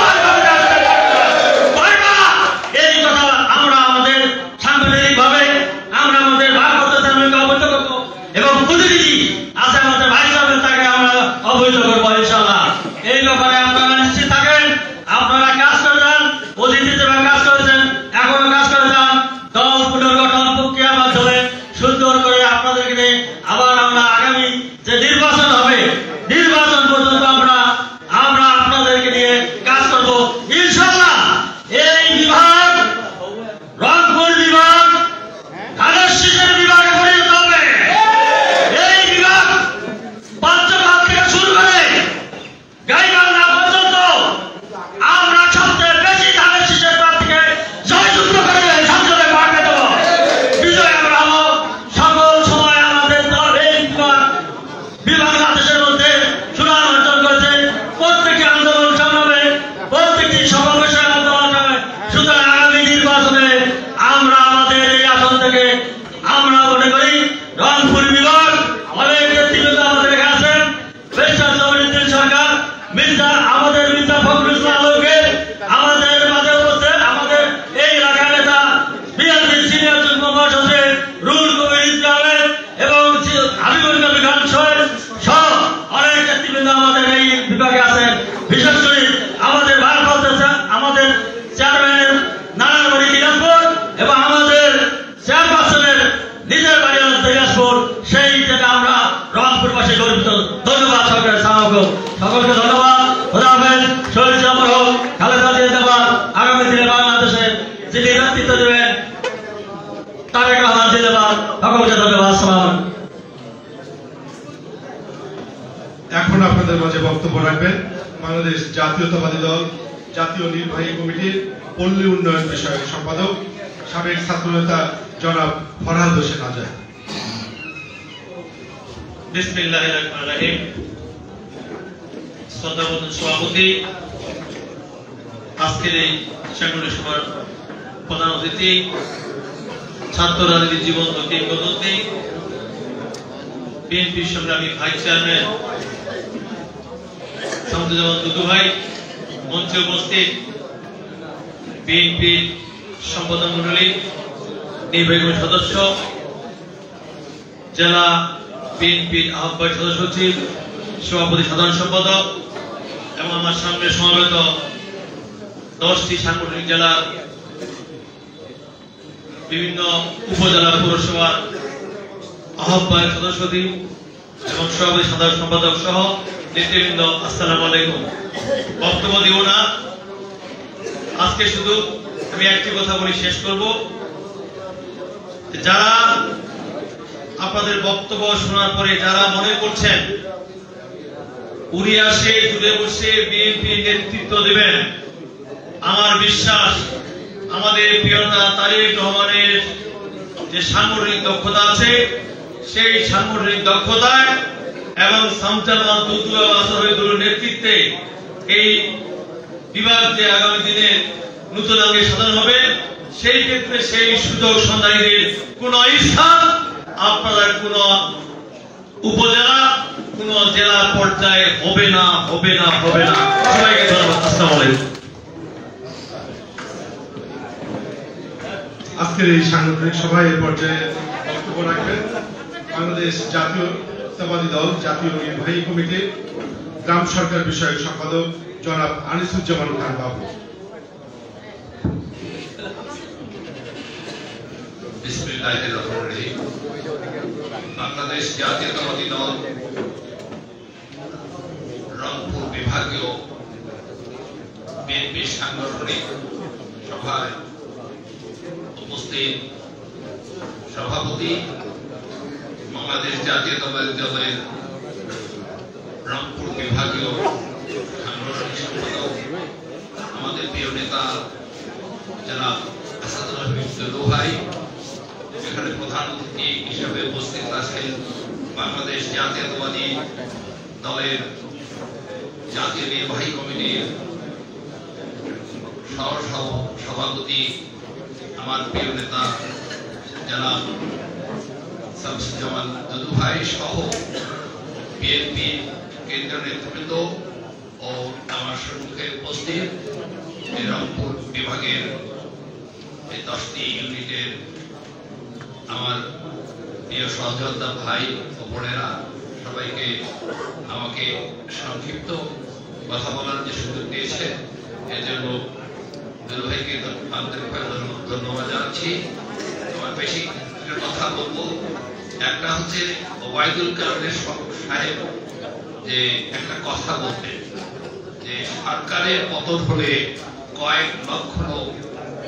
এই কথা আমরা আমাদের সাংগঠনিক ভাবে আমরা আমাদের ভারপ্রাপ্ত চেয়ারম্যানকে অবহিত করবো এবং প্রতিনিধি আছে আমাদের ভাইস চেয়ারম্যান, তাকে আমরা অবহিত করবো ইনশাআল্লাহ। এই ব্যাপারে আপনারা নিশ্চিত থাকেন। আপনারা কাজ করে যান, অতীতে যেভাবে কাজ করেছেন এখনো কাজ করে যান। দল পুনর্গঠন প্রক্রিয়ার মাধ্যমে সুন্দর করে আপনাদেরকে নিয়ে আবার আমরা আগামী যে নির্বাচন হবে, নির্বাচন পর্যন্ত আমরা আপনাদেরকে নিয়ে কাজ করবো ইনশাআল্লাহ। এই বিভাগ রংপুর বিভাগ ধানের শীষের বিভাগে পরিণত হবে। এই বিভাগ পঞ্চগড় থেকে শুরু করে গাইবান্ধা পর্যন্ত আমরা সবচেয়ে বেশি ধানের শীষের প্রার্থীকে জয়যুক্ত করে সংসদে পাঠিয়ে দেব। বিজয় আমরা হব। সকল সময় আমাদের দল এই বিভাগ দেশের মধ্যে সুনাম অর্জন করেছে। প্রত্যেকটি আন্দোলন সংগ্রামে, প্রত্যেকটি সমাবেশে আন্দোলন হবে। সুতরাং আগামী নির্বাচনে আমরা আমাদের এই আসন থেকে আমরা মনে করি রংপুর বিভাগ অনেক নেতৃবৃন্দ আমাদের এখানে আছেন, বেশার জমিনুদ্দিন সরকার, আমাদের মির্জা ফখরুল ইসলাম আলমকে আমাদের মাঝে উপস্থিত, আমাদের এই এলাকার নেতা বিএনপির সিনিয়র যুগ্ম মহাসচিব রুহুল কবির ইসলামের এবং হাবিবুল কবির খান সহ অনেক নেতৃবৃন্দ আমাদের এই বিভাগে আছেন। বিশেষ করে আমাদের ভারপ্রাপ্ত আমাদের চেয়ারম্যানের নানার বাড়ি দিনাজপুর এবং আমাদের চেয়ারপারসনের নিজের বাড়ি দিনাজপুর, সেই থেকে আমরা রংপুরবাসী গর্বিত। ধন্যবাদ সরকারের সকলকে ধন্যবাদ। খোদা হাফেজ। শহীদ জামর হোক, খালেদা জিন্দাবাদ। আগামী দিনে বাংলাদেশে যিনি নেতৃত্ব দেবেন তারেক রহমান জিন্দাবাদ। সকলকে ধন্যবাদ। সালাম। এখন আপনাদের মাঝে বক্তব্য রাখবেন বাংলাদেশ জাতীয়তাবাদী দল জাতীয় নির্বাহী কমিটির পল্লী উন্নয়ন বিষয়ক সম্পাদক সাবেক ছাত্রনেতা জনাব ফরহাদ হোসেন আজাদ। বিসমিল্লাহির রহমানির রহিম। শ্রদ্ধাবন্ধ সভাপতি, আজকের এই সাংগঠনিক সভার প্রধান অতিথি, ছাত্র রাজনীতির জীবন্ত কিংবদন্তি, বিএনপি সংগ্রামী ভাইস চেয়ারম্যান শামসুজ্জামান দুদু ভাই, মঞ্চে উপস্থিত বিএনপির সম্পাদক মন্ডলী, নির্বাহী কমিটির সদস্য, জেলা বিএনপির আহ্বায়ক সদস্য সচিব, সভাপতি, সাধারণ সম্পাদক এবং আমার সামনে সমাবেত 10টি সাংগঠনিক জেলার বিভিন্ন উপজেলা পৌরসভার আহ্বায়ক সদস্য এবং সভাপতি, সাধারণ সম্পাদক সহ নেতৃবৃন্দ, আসসালামু আলাইকুম। বক্তব্য দেব না, আজকে শুধু আমি একটি কথা বলে শেষ করব। যারা আপনাদের বক্তব্য শোনার পরে যারা মনে করছেন উনি আসে দূরে বসে বিএনপি নেতৃত্ব দেবেন, আমার বিশ্বাস আমাদের প্রিয়তা তারেক রহমানের যে সাংগঠনিক দক্ষতা আছে, সেই সাংগঠনিক দক্ষতায় এবং শামসুজ্জামান দুদুর নেতৃত্বে এই বিভাগ যে আগামী দিনে নতুন আগে সাধারণ হবে, সেই ক্ষেত্রে সেই সুযোগ সন্ধানীদের কোন স্থান আপনাদের কোন উপজেলা, কোন জেলা পর্যায়ে হবে না, হবে না, হবে না। সবাইকে ধন্যবাদ। আসসালামু আলাইকুম। আজকের এই সাংগঠনিক সভায় এই পর্যায়ে বক্তব্য রাখবেন বাংলাদেশ জাতীয়তাবাদী দল জাতীয় নির্বাহী কমিটির গ্রাম সরকার বিষয়ক সম্পাদক জনাব আনিসুজ্জামান খান বাবু। বিসমিল্লাহির রহমানির রহিম। বাংলাদেশ জাতীয়তাবাদী দল রংপুর বিভাগীয় বিএনপি সাংগঠনিক সভায় উপস্থিত সভাপতি, বাংলাদেশ জাতীয়তাবাদী দলের রংপুর বিভাগীয় সাংগঠনিক সম্পাদক, আমাদের প্রিয় নেতা জনাব আসাদুল হাবিব দুলু ভাই, এখানে প্রধান অতিথি হিসেবে উপস্থিত আছেন বাংলাদেশ জাতীয়তাবাদী দলের জাতীয় নির্বাহী কমিটির সভাপতি, আমার প্রিয় নেতা জনাব শামসুজ্জামান দুদু ভাই সহ বিএনপি কেন্দ্রীয় নেতৃবৃন্দ ও আমার সম্মুখে উপস্থিত রংপুর বিভাগের এই 10টি ইউনিটের আমার প্রিয় সহযোদ্ধা ভাই ও বোনেরা, সবাইকে আমাকে সংক্ষিপ্ত কথা বলার যে সুযোগ দিয়েছে এর জন্য দুলু ভাইকে আন্তরিকভাবে ধন্যবাদ জানাচ্ছি। আমার বেশি কথা বলবো, একটা হচ্ছে ওবায়দুল কালামের সাহেব যে একটা কথা বলতেন যে সরকারের পতন হলে কয়েক লক্ষ লোক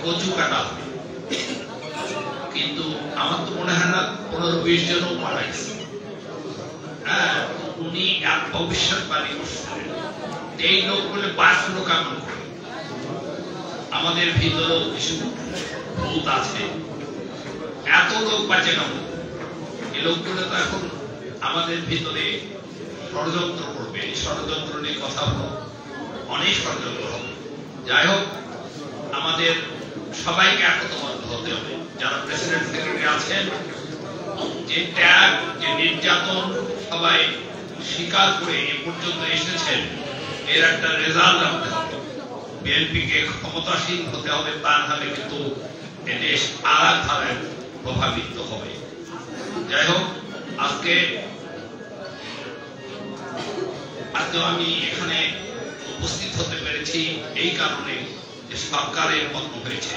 কচু কাটা হবে, কিন্তু আমার তো মনে হয় না 15-20 জনও মারা গেছে। হ্যাঁ, উনি এক ভবিষ্যৎবাণী করছেন এই লোক বলে 5 লোক আমল করে। আমাদের ভিতরেও কিছু ভূত আছে, এত লোক বাঁচে না, এই লোকগুলো তো এখন আমাদের ভিতরে ষড়যন্ত্র করবে। এই ষড়যন্ত্র নিয়ে কথা হলো, অনেক ষড়যন্ত্র হবে। যাই হোক, আমাদের সবাইকে একতাবদ্ধ হতে হবে। যারা প্রেসিডেন্ট সেক্রেটারি আছেন, যে ত্যাগ, যে নির্যাতন সবাই স্বীকার করে এ পর্যন্ত এসেছেন, এর একটা রেজাল্ট আনতে হবে। বিএনপিকে ক্ষমতাসীন হতে হবে, তা নাহলে কিন্তু দেশ আর ধারায় প্রভাবিত হবে। যাই হোক, আজকে আমি এখানে উপস্থিত হতে পেরেছি এই কারণে যে সরকারের পতন হয়েছে।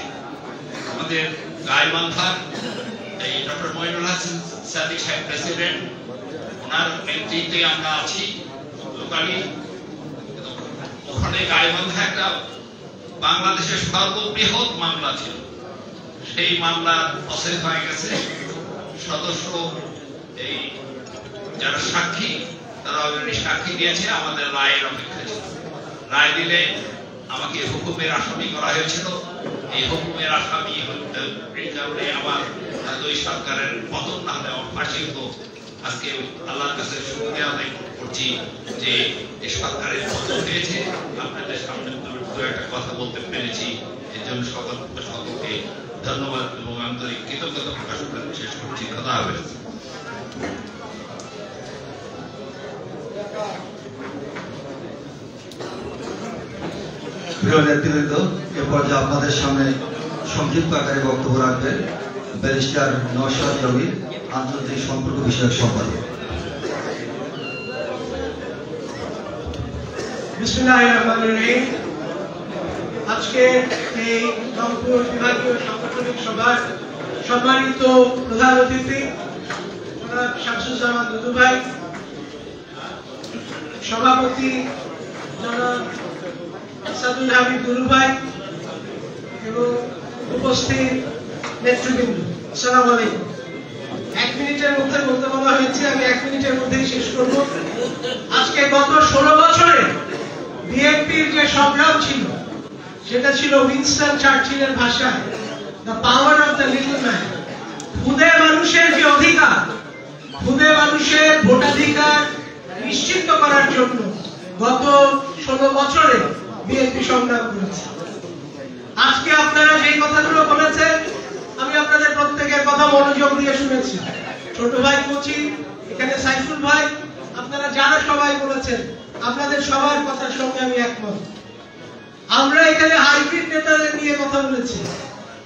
আমাদের গাইবান্ধার এই ডক্টর মঈনুল হাসান সাদিক সাহেব প্রেসিডেন্ট, ওনার নেতৃত্বে আমরা আছি লোকালি। ওখানে গাইবান্ধা একটা বাংলাদেশের সর্ববৃহৎ মামলা ছিল, সেই মামলা প্রসেস হয়ে গেছে। সদস্য এই যারা সাক্ষী, তারা অলরেডি সাক্ষী দিয়েছে, আমাদের রায়ের অপেক্ষা ছিল। রায় দিলে আমাকে হুকুমের আসামি করা হয়েছিল। এই হুকুমের আসামি এই কারণে আমার ওই সরকারের পতন না হলে আমার ফাঁসি হতো। আজকে আল্লাহর কাছে শুকরিয়া আদায় করছি যে এই সরকারের পতন হয়েছে, আপনাদের সামনে দু একটা কথা বলতে পেরেছি। এর জন্য সকলকে ধন্যবাদ এবং আন্তরিক কৃতজ্ঞতা প্রকাশ করে শেষ করছি। কথা হবে। প্রিয় নেতৃবৃন্দ, এ পর্যায়ে আপনাদের সামনে সংক্ষিপ্ত আকারে বক্তব্য রাখবেন ব্যারিস্টার নওশাদ রবি, আন্তর্জাতিক সম্পর্ক বিষয়ক সম্পাদক। বিসমিল্লাহির রহমানির রহিম। আজকে এই রংপুর বিভাগীয় সাংগঠনিক সভার সম্মানিত প্রধান অতিথি জনাব শামসুজ্জামান দুদু ভাই, সভাপতি জনাব আসাদুল হাবিব দুলু ভাই এবং উপস্থিত নেতৃবৃন্দ, আসসালামু আলাইকুম। 1 মিনিটের মধ্যে বলতে বলা হয়েছে, আমি 1 মিনিটের মধ্যেই শেষ করব। আজকে গত 16 বছরে বিএনপির যে সংগ্রাম ছিল, সেটা ছিল উইনস্টন চার্চিলের ভাষায় the power of the little man. খুদে মানুষের যে অধিকার, খুদে মানুষের ভোটাধিকার নিশ্চিত করার জন্য গত 16 বছরে বিএনপি সংগ্রাম করেছে। আজকে আপনারা যে কথাগুলো বলেছেন, আমি আপনাদের প্রত্যেকের কথা মনোযোগ দিয়ে শুনেছি। ছোট ভাই কোচি, এখানে সাইফুল ভাই, আপনারা যারা সবাই বলেছেন, আপনাদের সবার কথার সঙ্গে আমি একমত। আমরা এখানে হাইব্রিড নেতাদের নিয়ে কথা বলেছি।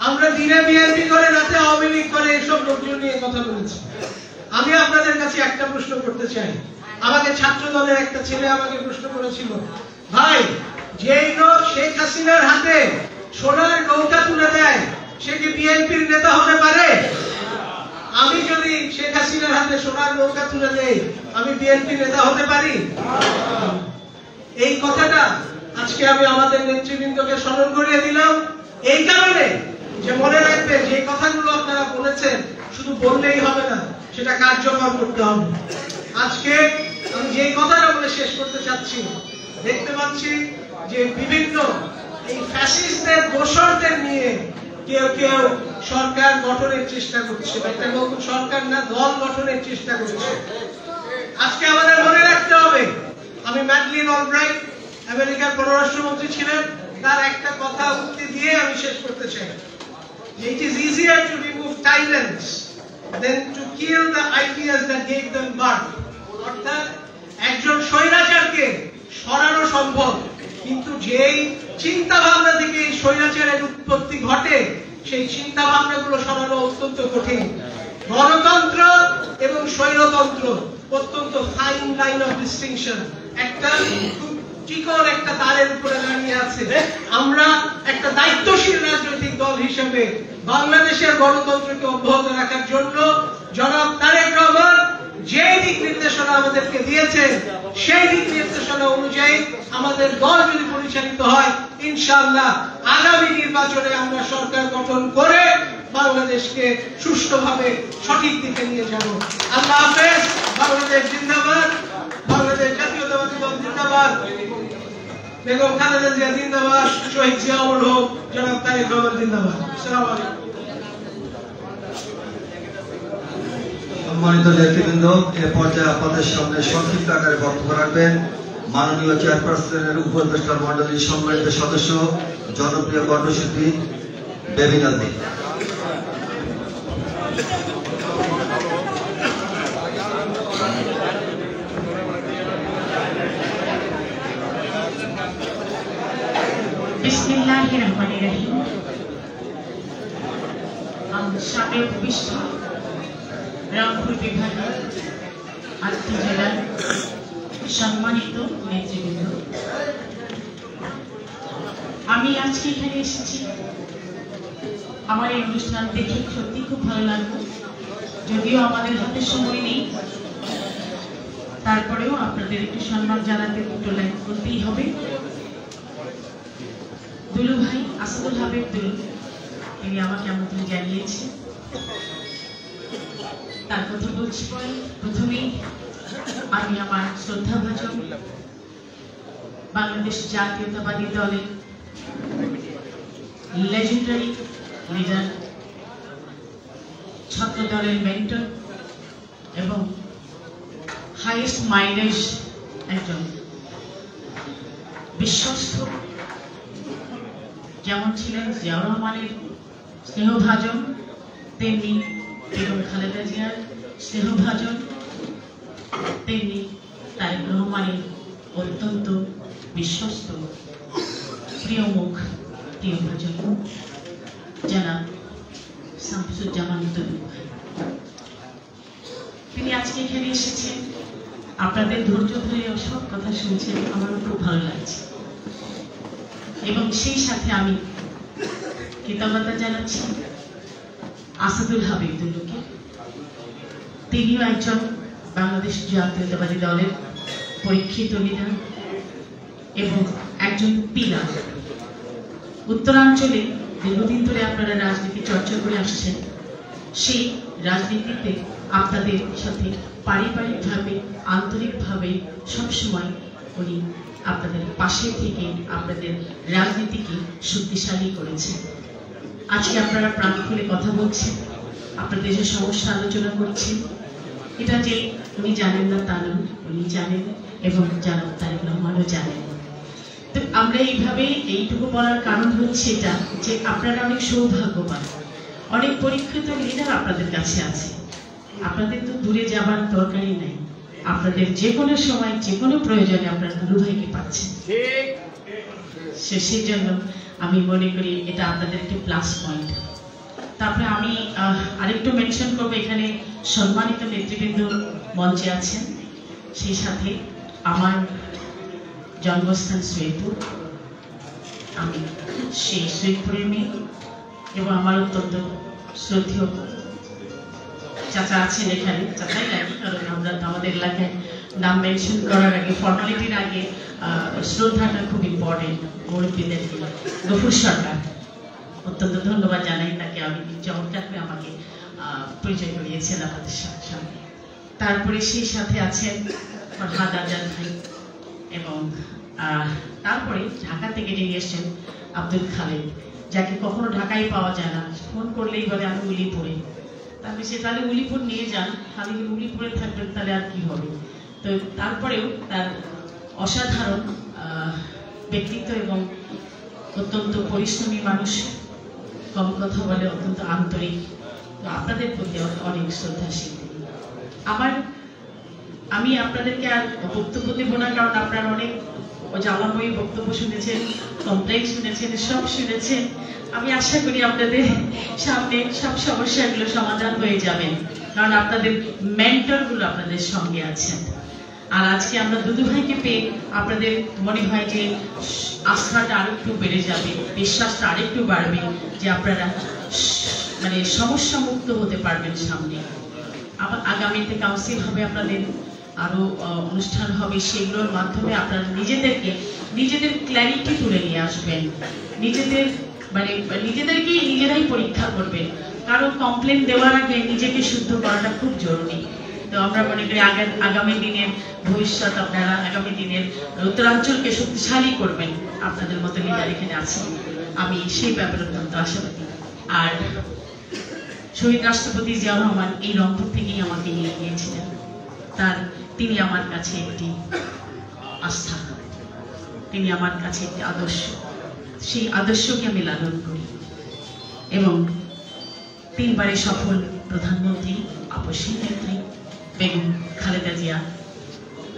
আমরা দিনে বিএনপি করে রাতে আওয়ামী লীগ করে এসব লোকজন নিয়ে কথা বলেছি। আমি আপনাদের কাছে একটা প্রশ্ন করতে চাই। আমাকে ছাত্র দলের একটা ছেলে আমাকে প্রশ্ন করেছিল, ভাই যেই লোক শেখ হাসিনার হাতে সোনার নৌকা তুলে দেয় সে কি বিএনপির নেতা হতে পারে? আমি যদি শেখ হাসিনার হাতে সোনার নৌকা তুলে দেই আমি বিএনপি নেতা হতে পারি? এই কথাটা আজকে আমি আমাদের নেতৃবৃন্দকে স্মরণ করিয়ে দিলাম এই কারণে যে মনে রাখবে যে কথাগুলো আপনারা বলেছেন শুধু বললেই হবে না, সেটা কার্যকর করতে হবে। আজকে আমি যে কথাটা বলে শেষ করতে চাচ্ছি, দেখতে পাচ্ছি যে বিভিন্ন এই ফ্যাসিস্টদের দোসরদের নিয়ে কেউ কেউ সরকার গঠনের চেষ্টা করছে, একটা নতুন সরকার না দল গঠনের চেষ্টা করছে। আজকে আমাদের মনে রাখতে হবে, আমি ম্যাডলিন অলব্রাইট আমেরিকার পররাষ্ট্রমন্ত্রী ছিলেন, তার একটা কথা উক্তি দিয়ে আমি শেষ করতে চাই। It is easier to remove tyrants than to kill the ideas that gave them birth. অর্থাৎ একজন স্বৈরাচারকে সরানো সম্ভব, কিন্তু যেই চিন্তা ভাবনা থেকে এই স্বৈরাচারের উৎপত্তি ঘটে সেই চিন্তা ভাবনাগুলো সরানো অত্যন্ত কঠিন। গণতন্ত্র এবং স্বৈরতন্ত্র অত্যন্ত ফাইন লাইন অফ ডিস্টিংশন, একটা খুব চিকন একটা তারের উপরে দাঁড়িয়ে আছে। আমরা একটা দায়িত্বশীল রাজনৈতিক দল হিসেবে বাংলাদেশের গণতন্ত্রকে অব্যাহত রাখার জন্য জনাব তারেক রহমান যে দিক নির্দেশনা আমাদেরকে দিয়েছেন সেই দিক নির্দেশনা অনুযায়ী আমাদের দল যদি পরিচালিত হয়, ইনশাআল্লাহ আগামী নির্বাচনে আমরা সরকার গঠন করে বাংলাদেশকে সুষ্ঠুভাবে সঠিক দিকে নিয়ে যাব। আল্লাহ হাফেজ। বাংলাদেশ জিন্দাবাদ, বাংলাদেশ জাতীয়তাবাদী দল জিন্দাবাদ, বেগম খালেদা জিয়া জিন্দাবাদ, শহীদ জিয়াউল হক, জনাব তারেক রহমান জিন্দাবাদ। আসসালামু আলাইকুম। সম্মানিত নেতৃবৃন্দ, এ পর্যায়ে আপনাদের সামনে সংক্ষিপ্ত আকারে বক্তব্য রাখবেন মাননীয় চেয়ারপারসনের উপদেষ্টা মন্ডলীর সম্মানিত সদস্য জনপ্রিয় কণ্ঠশিল্পী বেবি নাজনীন। বিসমিল্লাহিররহমানিররহিম। সাবেক উপবিষ্ট রংপুর বিভাগের 8টি জেলার সম্মানিত নেতৃবৃন্দ, আমি আজকে এখানে এসেছি। আমার এই অনুষ্ঠান দেখে সত্যি খুব ভালো লাগলো, যদিও আমাদের হাতে সময় নেই, তারপরেও আপনাদের একটু সম্মান জানাতে দুটো লাইন করতেই হবে। দুলু ভাই আসাদুল হাবিব দুলু, তিনি আমাকে আমন্ত্রণ জানিয়েছে, তার কথা বলছি। প্রথমেই আমি আমার শ্রদ্ধাভাজন বাংলাদেশ জাতীয়তাবাদী দলের লেজেন্ডারি লিডার, ছাত্র দলের মেন্টর এবং হাইয়েস্ট মাইন্ডেড একজন বিশ্বস্ত, যেমন ছিলেন জিয়াউর রহমানের স্নেহভাজন, তেমনি বেগম খালেদা জিয়ার স্নেহভাজন, তেমনি তারেক রহমানের অত্যন্ত বিশ্বস্ত প্রিয় মুখ, প্রিয় ভাজন জনাব শামসুজ্জামান দুলু ভাই। তিনি আজকে এখানে এসেছেন, আপনাদের ধৈর্য ধরে সব কথা শুনছেন, আমারও খুব ভালো লাগছে। এবং সেই সাথে আমি কৃতজ্ঞতা জানাচ্ছি আসাদুল হাবিব দুলুকে। তিনিও একজন বাংলাদেশ জাতীয়তাবাদী দলের পরীক্ষিত লিডার এবং একজন পিলার। উত্তরাঞ্চলে দীর্ঘদিন ধরে আপনারা রাজনীতি চর্চা করে আসছেন, সেই রাজনীতিতে আপনাদের সাথে পারিবারিকভাবে আন্তরিকভাবে সবসময় উনি আপনাদের পাশে থেকে আপনাদের রাজনীতিকে শক্তিশালী করেছেন। আজকে আপনারা প্রাণ খুলে কথা বলছেন, আপনাদের যে সমস্যা আলোচনা করছেন, এটা যে উনি জানেন না তা নয়, উনি জানেন এবং জনাব তারেক রহমানও জানেন। তো আমরা এইভাবে এইটুকু বলার কারণ হচ্ছে এটা যে আপনারা অনেক সৌভাগ্যবান, অনেক পরীক্ষিত লিডার আপনাদের কাছে আছে। আপনাদের তো দূরে যাবার দরকারই নাই, আপনাদের যে কোনো সময় যে কোনো প্রয়োজনে আপনারা দুলু ভাইকে পাচ্ছেন। সেই জন্য আমি মনে করি এটা আপনাদের একটি প্লাস পয়েন্ট। তারপরে আমি আরেকটু মেনশন করবো, এখানে সম্মানিত নেতৃবৃন্দ মঞ্চে আছেন, সেই সাথে আমার জন্মস্থান সৈয়দপুর, আমি সেই সৈয়দপুরের মেয়ে এবং আমার অত্যন্ত শ্রদ্ধেয় চাচা আছেন এখানে, চাচাই লাগে কারণ আমরা আমাদের এলাকায় নাম মেনশন করার আগে, ফর্মালিটির আগে শ্রদ্ধাটা খুব ইম্পর্টেন্ট। মুরব্বীদের গফুর সরকার, অত্যন্ত ধন্যবাদ জানাই তাকে, আমি চমৎকার করে আমাকে পরিচয় করিয়েছেন আমাদের সামনে। তারপরে সেই সাথে আছেন ফরহাদ আজাদ ভাই, এবং তারপরে ঢাকা থেকে যিনি এসছেন আব্দুল খালেদ, যাকে কখনো ঢাকায় পাওয়া যায় না, ফোন করলেই বলে আমি উলিপুরে। তারপরে সে তাহলে উলিপুর নিয়ে যান, খালি উলিপুরে থাকবেন তাহলে আর কি হবে। তো তারপরেও তার অসাধারণ ব্যক্তিত্ব এবং অত্যন্ত পরিশ্রমী মানুষ, কম কথা বলে, অত্যন্ত আন্তরিক। তো আপনাদের প্রতি অনেক শ্রদ্ধাশীল। আমি আপনাদেরকে আর বক্তব্য দেবো না, কারণ আপনারা অনেক জ্বালাময়ী বক্তব্য শুনেছেন, কমপ্লেন শুনেছেন, সব শুনেছেন। আমি আশা করি আপনাদের সামনে সব সমস্যাগুলো সমাধান হয়ে যাবেন, কারণ আপনাদের মেন্টরগুলো আপনাদের সঙ্গে আছেন। আর আজকে আমরা দুদু ভাইকে পেয়ে আপনাদের মনে হয় যে আস্থাটা আরেকটু বেড়ে যাবে, বিশ্বাসটা আরেকটু বাড়বে, যে আপনারা মানে সমস্যা মুক্ত হতে পারবেন সামনে। আবার আগামীতে কাউন্সিল হবে, আপনাদের আরো অনুষ্ঠান হবে, সেগুলোর মাধ্যমে আপনারা নিজেদের ক্ল্যারিটি তুলে নিয়ে আসবেন, নিজেদেরকেই নিজেরাই পরীক্ষা করবেন। কারো কমপ্লেন দেওয়ার আগে নিজেকে শুদ্ধ করাটা খুব জরুরি। তো আমরা মনে করি আগামী দিনের ভবিষ্যৎ, আপনারা আগামী দিনের উত্তরাঞ্চলকে শক্তিশালী করবেন, আপনাদের মতো লিডার এখানে আছেন, আমি সেই ব্যাপারে অত্যন্ত আশাবাদী। আর শহীদ রাষ্ট্রপতি জিয়াউর রহমান এই রংপুর থেকেই আমাকে নিয়ে গিয়েছিলেন, তিনি আমার কাছে একটি আস্থা, তিনি আমার কাছে একটি আদর্শ, সেই আদর্শকে আমি লালন করি। এবং 3 বারের সফল প্রধানমন্ত্রী, আপসী নেত্রী বেগম খালেদা জিয়া,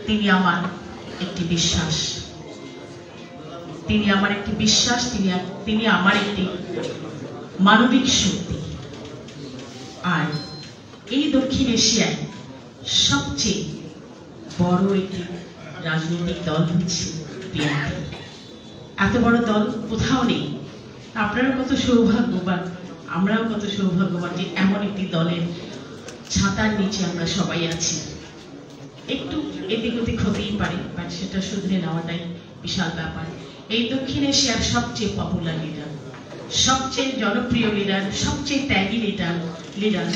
তিনি আমার একটি বিশ্বাস, তিনি আমার একটি মানবিক শক্তি। আর এই দক্ষিণ এশিয়ায় সবচেয়ে বড় একটি রাজনৈতিক দল হচ্ছে বিএনপি। এত বড় দল কোথাও নেই। আপনারা কত সৌভাগ্যবান, আমরাও কত সৌভাগ্যবান যে এমন একটি দলের ছাতার নিচে আমরা সবাই আছি। একটু এদিক ওদিক হতেই পারে, বাট সেটা শুধরে নেওয়াটাই বিশাল ব্যাপার। এই দক্ষিণ এশিয়ার সবচেয়ে পপুলার লিডার, সবচেয়ে জনপ্রিয় লিডার, সবচেয়ে ত্যাগী লিডার,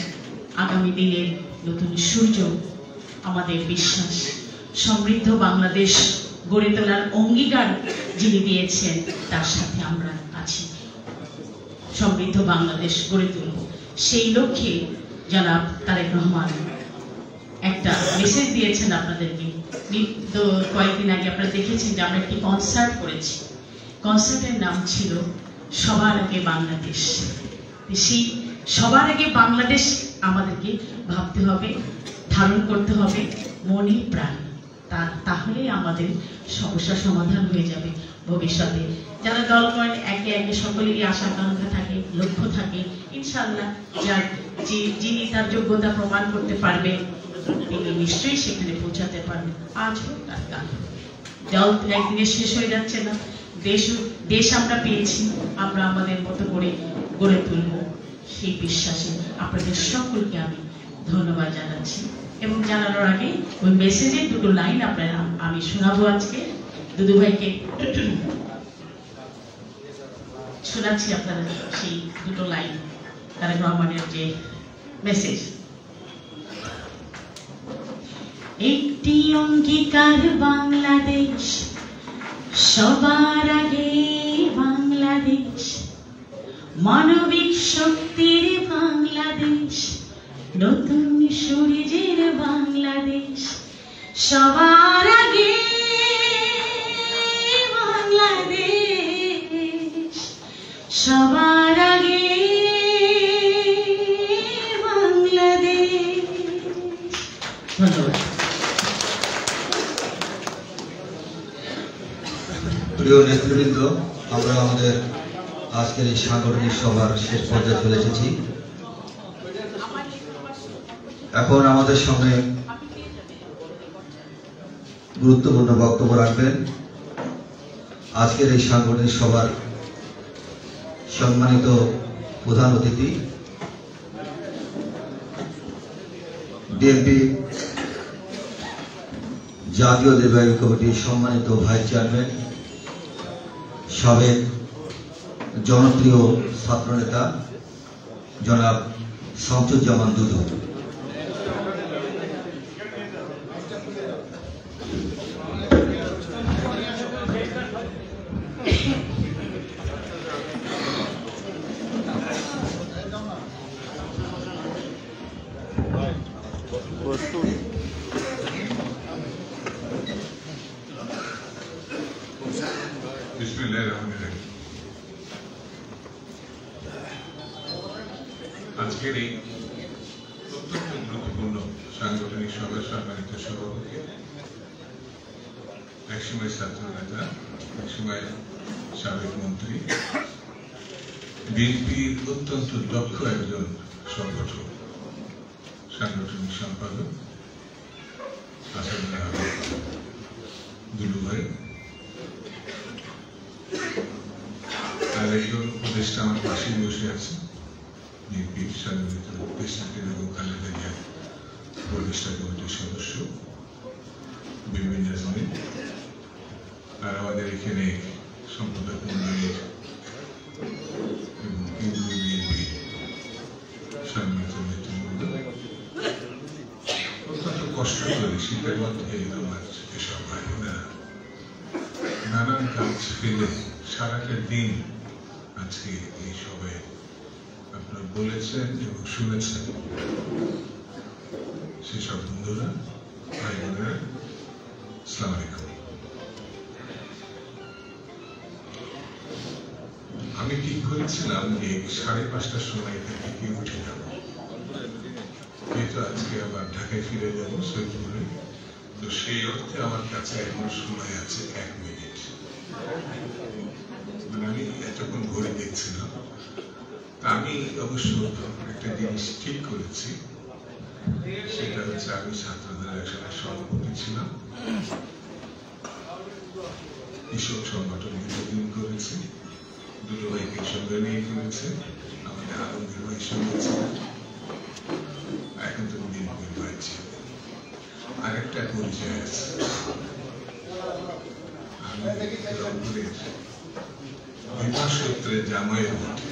আগামী দিনের নতুন সূর্য, আমাদের বিশ্বাস, সমৃদ্ধ বাংলাদেশ গড়ে তোলার অঙ্গীকার যিনি দিয়েছেন, তার সাথে আমরা আছি। সমৃদ্ধ বাংলাদেশ গড়ে তুলব, সেই লক্ষ্যে জনাব তারেক রহমান একটা মেসেজ দিয়েছেন আপনাদেরকে। তো কয়েকদিন আগে আপনারা দেখেছেন যে আমরা একটি কনসার্ট করেছি, কনসার্টের নাম ছিল সবার আগে বাংলাদেশ। সেই সবার আগে বাংলাদেশ আমাদেরকে ভাবতে হবে, ধারণ করতে হবে মনে প্রাণ, তাহলে আমাদের সমস্যা সমাধান হয়ে যাবে ভবিষ্যতে। যারা দল করেন একে একে সকলেরই আশা আকাঙ্ক্ষা থাকে, লক্ষ্য থাকে, ইনশাআল্লাহ যিনি তার যোগ্যতা প্রমাণ করতে পারবে তিনি নিশ্চয়ই সেখানে পৌঁছাতে পারবেন। আজ হোক আর কাল, দল একদিনে শেষ হয়ে যাচ্ছে না, দেশ আমরা পেয়েছি, আমরা আমাদের মতো করে গড়ে তুলব, সেই বিশ্বাসে আপনাদের সকলকে আমি ধন্যবাদ জানাচ্ছি। এবং জানানোর আগে ওই মেসেজের 2টো লাইন আপনারা আমি শোনাবো আজকে। দুদু ভাইকে শোনাচ্ছি আপনারা সেই 2টো লাইন, তারেক রহমানের যে মেসেজ। একটি অঙ্গীকার বাংলাদেশ, সবার আগে বাংলাদেশ, মানবিক শক্তির বাংলাদেশ, নতুন সূর্যের বাংলাদেশ, সবার আগে বাংলাদেশ, সবার আগে বাংলাদেশ। ধন্যবাদ। প্রিয় নেতৃবৃন্দ, আমরা আমাদের আজকের এই সাংগঠনিক সভার শেষ পর্যায়ে চলে এসেছি। এখন আমাদের সামনে গুরুত্বপূর্ণ বক্তব্য রাখবেন আজকের এই সাংগঠনিক সভার সম্মানিত প্রধান অতিথি বিএনপি জাতীয় নির্বাহী কমিটির সম্মানিত ভাইস চেয়ারম্যান সাবেক জনপ্রিয় ছাত্রনেতা জনাব শামসুজ্জামান দুদু, আজকের এই অত্যন্ত গুরুত্বপূর্ণ সাংগঠনিক সভার সম্মানিত সভাপতি, একসময় ছাত্র নেতা, একসময় সাবেক মন্ত্রী, বিএনপির অত্যন্ত দক্ষ একজন সংগঠক, সাংগঠনিক সম্পাদক আসাদুল্লাহ দুলু ভাই, আর একজন উপদেষ্টা আমার পাশেই বসে আছে, বিএনপির সম্মানিত উপদেষ্টাকে এবং খালেদা জিয়া উপদেষ্টা কমিটির সদস্য বিভিন্ন আজমিন, আর আমাদের এখানে সম্পাদক মন্ডলীর এবং কেন্দ্রীয় বিএনপির সম্মানিত নেতৃবৃন্দ, অত্যন্ত কষ্ট করে শীতের মধ্যে আমার এসব ভাই বোনেরা নানান কাজ ফেলে সারাটা দিন আজকে এই সভায় আপনারা বলেছেন এবং শুনেছেন। সেসব বন্ধুরা, ভাই বোনেরা, আসসালামু আলাইকুম। আমি ঠিক করেছিলাম যে 5:30টার সময় থেকে উঠে যাব, যেহেতু আজকে আবার ঢাকায় ফিরে যাব সৈয়দপুরে, তো সেই অর্থে আমার কাছে এখন সময় আছে 1 মিনিট। মানে আমি এতক্ষণ ঘুরে দেখছিলাম। আমি অবশ্য একটা জিনিস ঠিক করেছি, সেটা হচ্ছে আমি ছাত্রদের একসাথে সভাপতি ছিলাম, কৃষক সংগঠন দীর্ঘদিন করেছি, দুটো ভাইকে সঙ্গে নিয়ে করেছে, আমাদের আলমগীর ভাই সঙ্গে ছিলেন, এখন তো বিএনপির ভাই ছিলেন। আরেকটা পরিচয় আছে, আমি রংপুরের বিভাগ সূত্রে জামাইয়ের মধ্যে।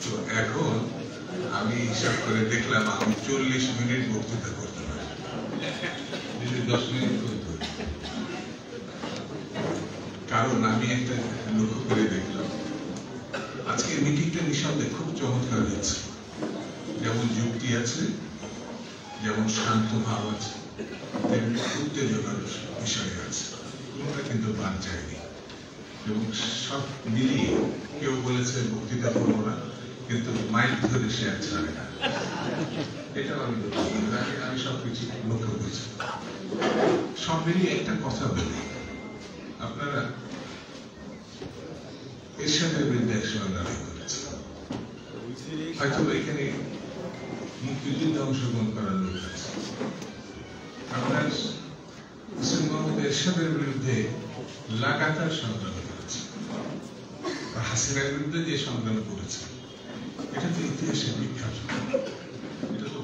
তো এখন আমি হিসাব করে দেখলাম আমি 40 মিনিট বক্তৃতা করতে পারি, 10 মিনিট করতে পারি। কারণ আমি একটা লক্ষ্য করে দেখলাম আজকে মিটিংটা নিঃসন্দেহে খুব চমৎকার হয়েছে, যেমন যুক্তি আছে, যেমন শান্ত ভাব আছে, তেমনি উত্তেজনার বিষয় আছে, কোনটা কিন্তু বাদ যায়নি। এবং সব মিলিয়ে কেউ বলেছে বক্তৃতা করবো না, কিন্তু মাইক ধরে সে আর ছাড়ে না, এটাও আমি আমি সবকিছু লক্ষ্য করছি। সব মিলিয়ে একটা কথা বলি, আপনারা এরশাদের বিরুদ্ধে একসময় লড়াই করেছে, হয়তো এখানে মুক্তিযুদ্ধে অংশগ্রহণ করার লোক আছে। আপনার হোসেন মোহাম্মদ এরশাদের বিরুদ্ধে লাগাতার সংগ্রাম করেছে, হাসিনার বিরুদ্ধে যে সংগ্রাম করেছে এটা তো ইতিহাসে বিখ্যাত, এটা তো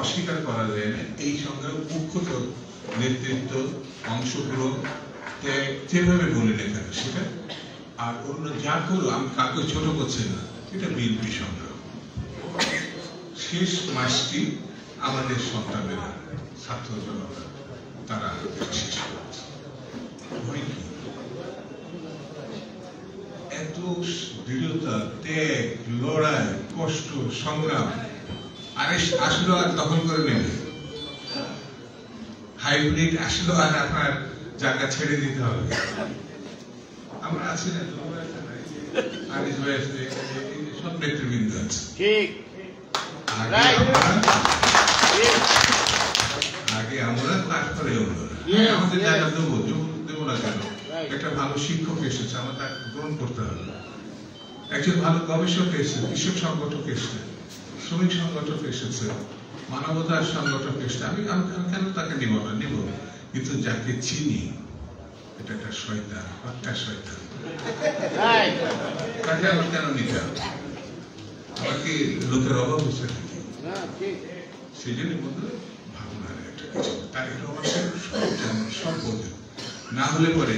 অস্বীকার করা যায় না। এই সংগ্রাম মুখ্যত নেতৃত্ব, অংশগ্রহণ, যেভাবে বলে লেখা সেটা, আর অন্য যা করো আমি কাউকে ছোট করছি না, এটা বিএনপি সংগ্রাম। শেষ মাসটি আমাদের সন্তানেরা, ছাত্র জনতা, তারা শেষ করেছে। এত দৃঢ়তা, ত্যাগ, লড়াই, কষ্ট, সংগ্রাম, আরে আসলো আর দখল করে নেবে, হাইব্রিড আসলো আর আপনার জায়গা ছেড়ে দিতে হবে। আমরা আছি না, সব নেতৃবৃন্দ আছে, আগে আমরা তারপরে আমাদের জায়গা দেবো না কেন? একটা ভালো শিক্ষক এসেছে, আমরা তাকে গ্রহণ করতে হবে। একজন ভালো গবেষক এসেছে, কৃষক সংগঠক এসেছে, শ্রমিক সংগঠক এসেছে, মানবতার সংগঠক এসেছে। আমি কেন তাকে নিব না? নিব, কিন্তু যাকে চিনি এটা একটা শয়তান, একটা শয়তান, তাকে আমি কেন নিতে হবে? আমার কি লোকের অভাব হচ্ছে নাকি? সেই জন্য বন্ধু ভাবনার একটা কিছু তারেক রহমান সব বোঝেন, না হলে পরে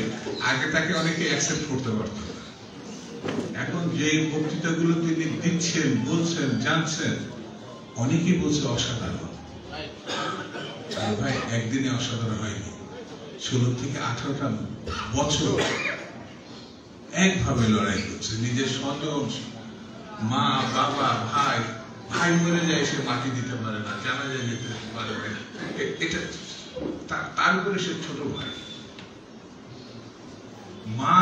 আগে তাকে অনেকে অ্যাকসেপ্ট করতে পারত না। এখন যে বক্তৃতাগুলো তিনি দিচ্ছেন, বলছেন, জানছেন, অনেকেই বলছে অসাধারণ। ভাই একদিনে অসাধারণ হয়নি, 16 থেকে 18টা বছর একভাবে লড়াই করছে। নিজের স্বজন, মা, বাবা, ভাই, ভাই মরে যায়, সে মাটি দিতে পারে না, জানাজায় যেতে পারে না, এটা তার উপরে সে ছোট ভাই। মা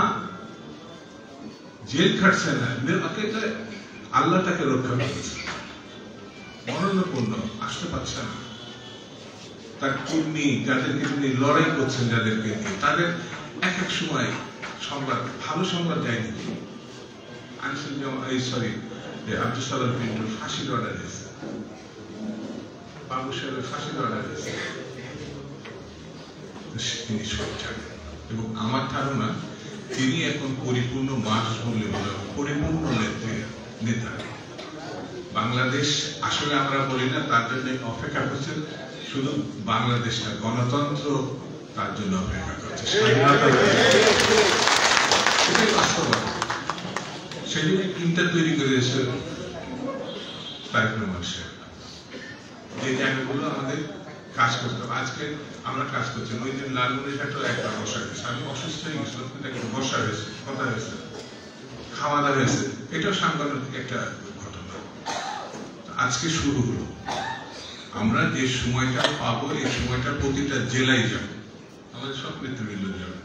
জেল খাটছে না, আল্লাহ তাকে রক্ষা করেছে, মরণপূর্ণ আসতে পারছে না। তার কিডনি, যাদেরকে তিনি লড়াই করছেন, যাদেরকে নিয়ে, তাদের এক এক সময় সংবাদ, ভালো সংবাদ যায়নি। আব্দুল সালাম পিন্টুর ফাঁসির অর্ডার দিয়েছে, বাবু সাহেবের ফাঁসির অর্ডার দিয়েছে, তিনি সব জানেন। এবং আমার ধারণা তিনি এখন পরিপূর্ণ মানুষ বলে পরিপূর্ণ নেতা। বাংলাদেশ আসলে আমরা বলি না, তার জন্য অপেক্ষা করছেন শুধু বাংলাদেশটা, গণতন্ত্র তার জন্য অপেক্ষা করছে, স্বাধীনতা, এটাই বাস্তবতা। সেই জন্য টিমটা তৈরি করেছে তারেক রহমান সাহেব, যে জায়গাগুলো আমাদের কাজ করতে হবে। আজকে আমরা কাজ করছি, ওই দিন লালমনিরহাটেও একবার বসা হয়েছে, আমি অসুস্থ হয়ে গেছিলাম, কিন্তু একটা বসা হয়েছে, কথা হয়েছে, খাওয়া দাওয়া হয়েছে, এটাও সাংগঠনিক একটা ঘটনা। আজকে শুরু হলো, আমরা যে সময়টা পাবো, এই সময়টা প্রতিটা জেলায় যাবে, আমাদের সব নেতৃবৃন্দ যাবে,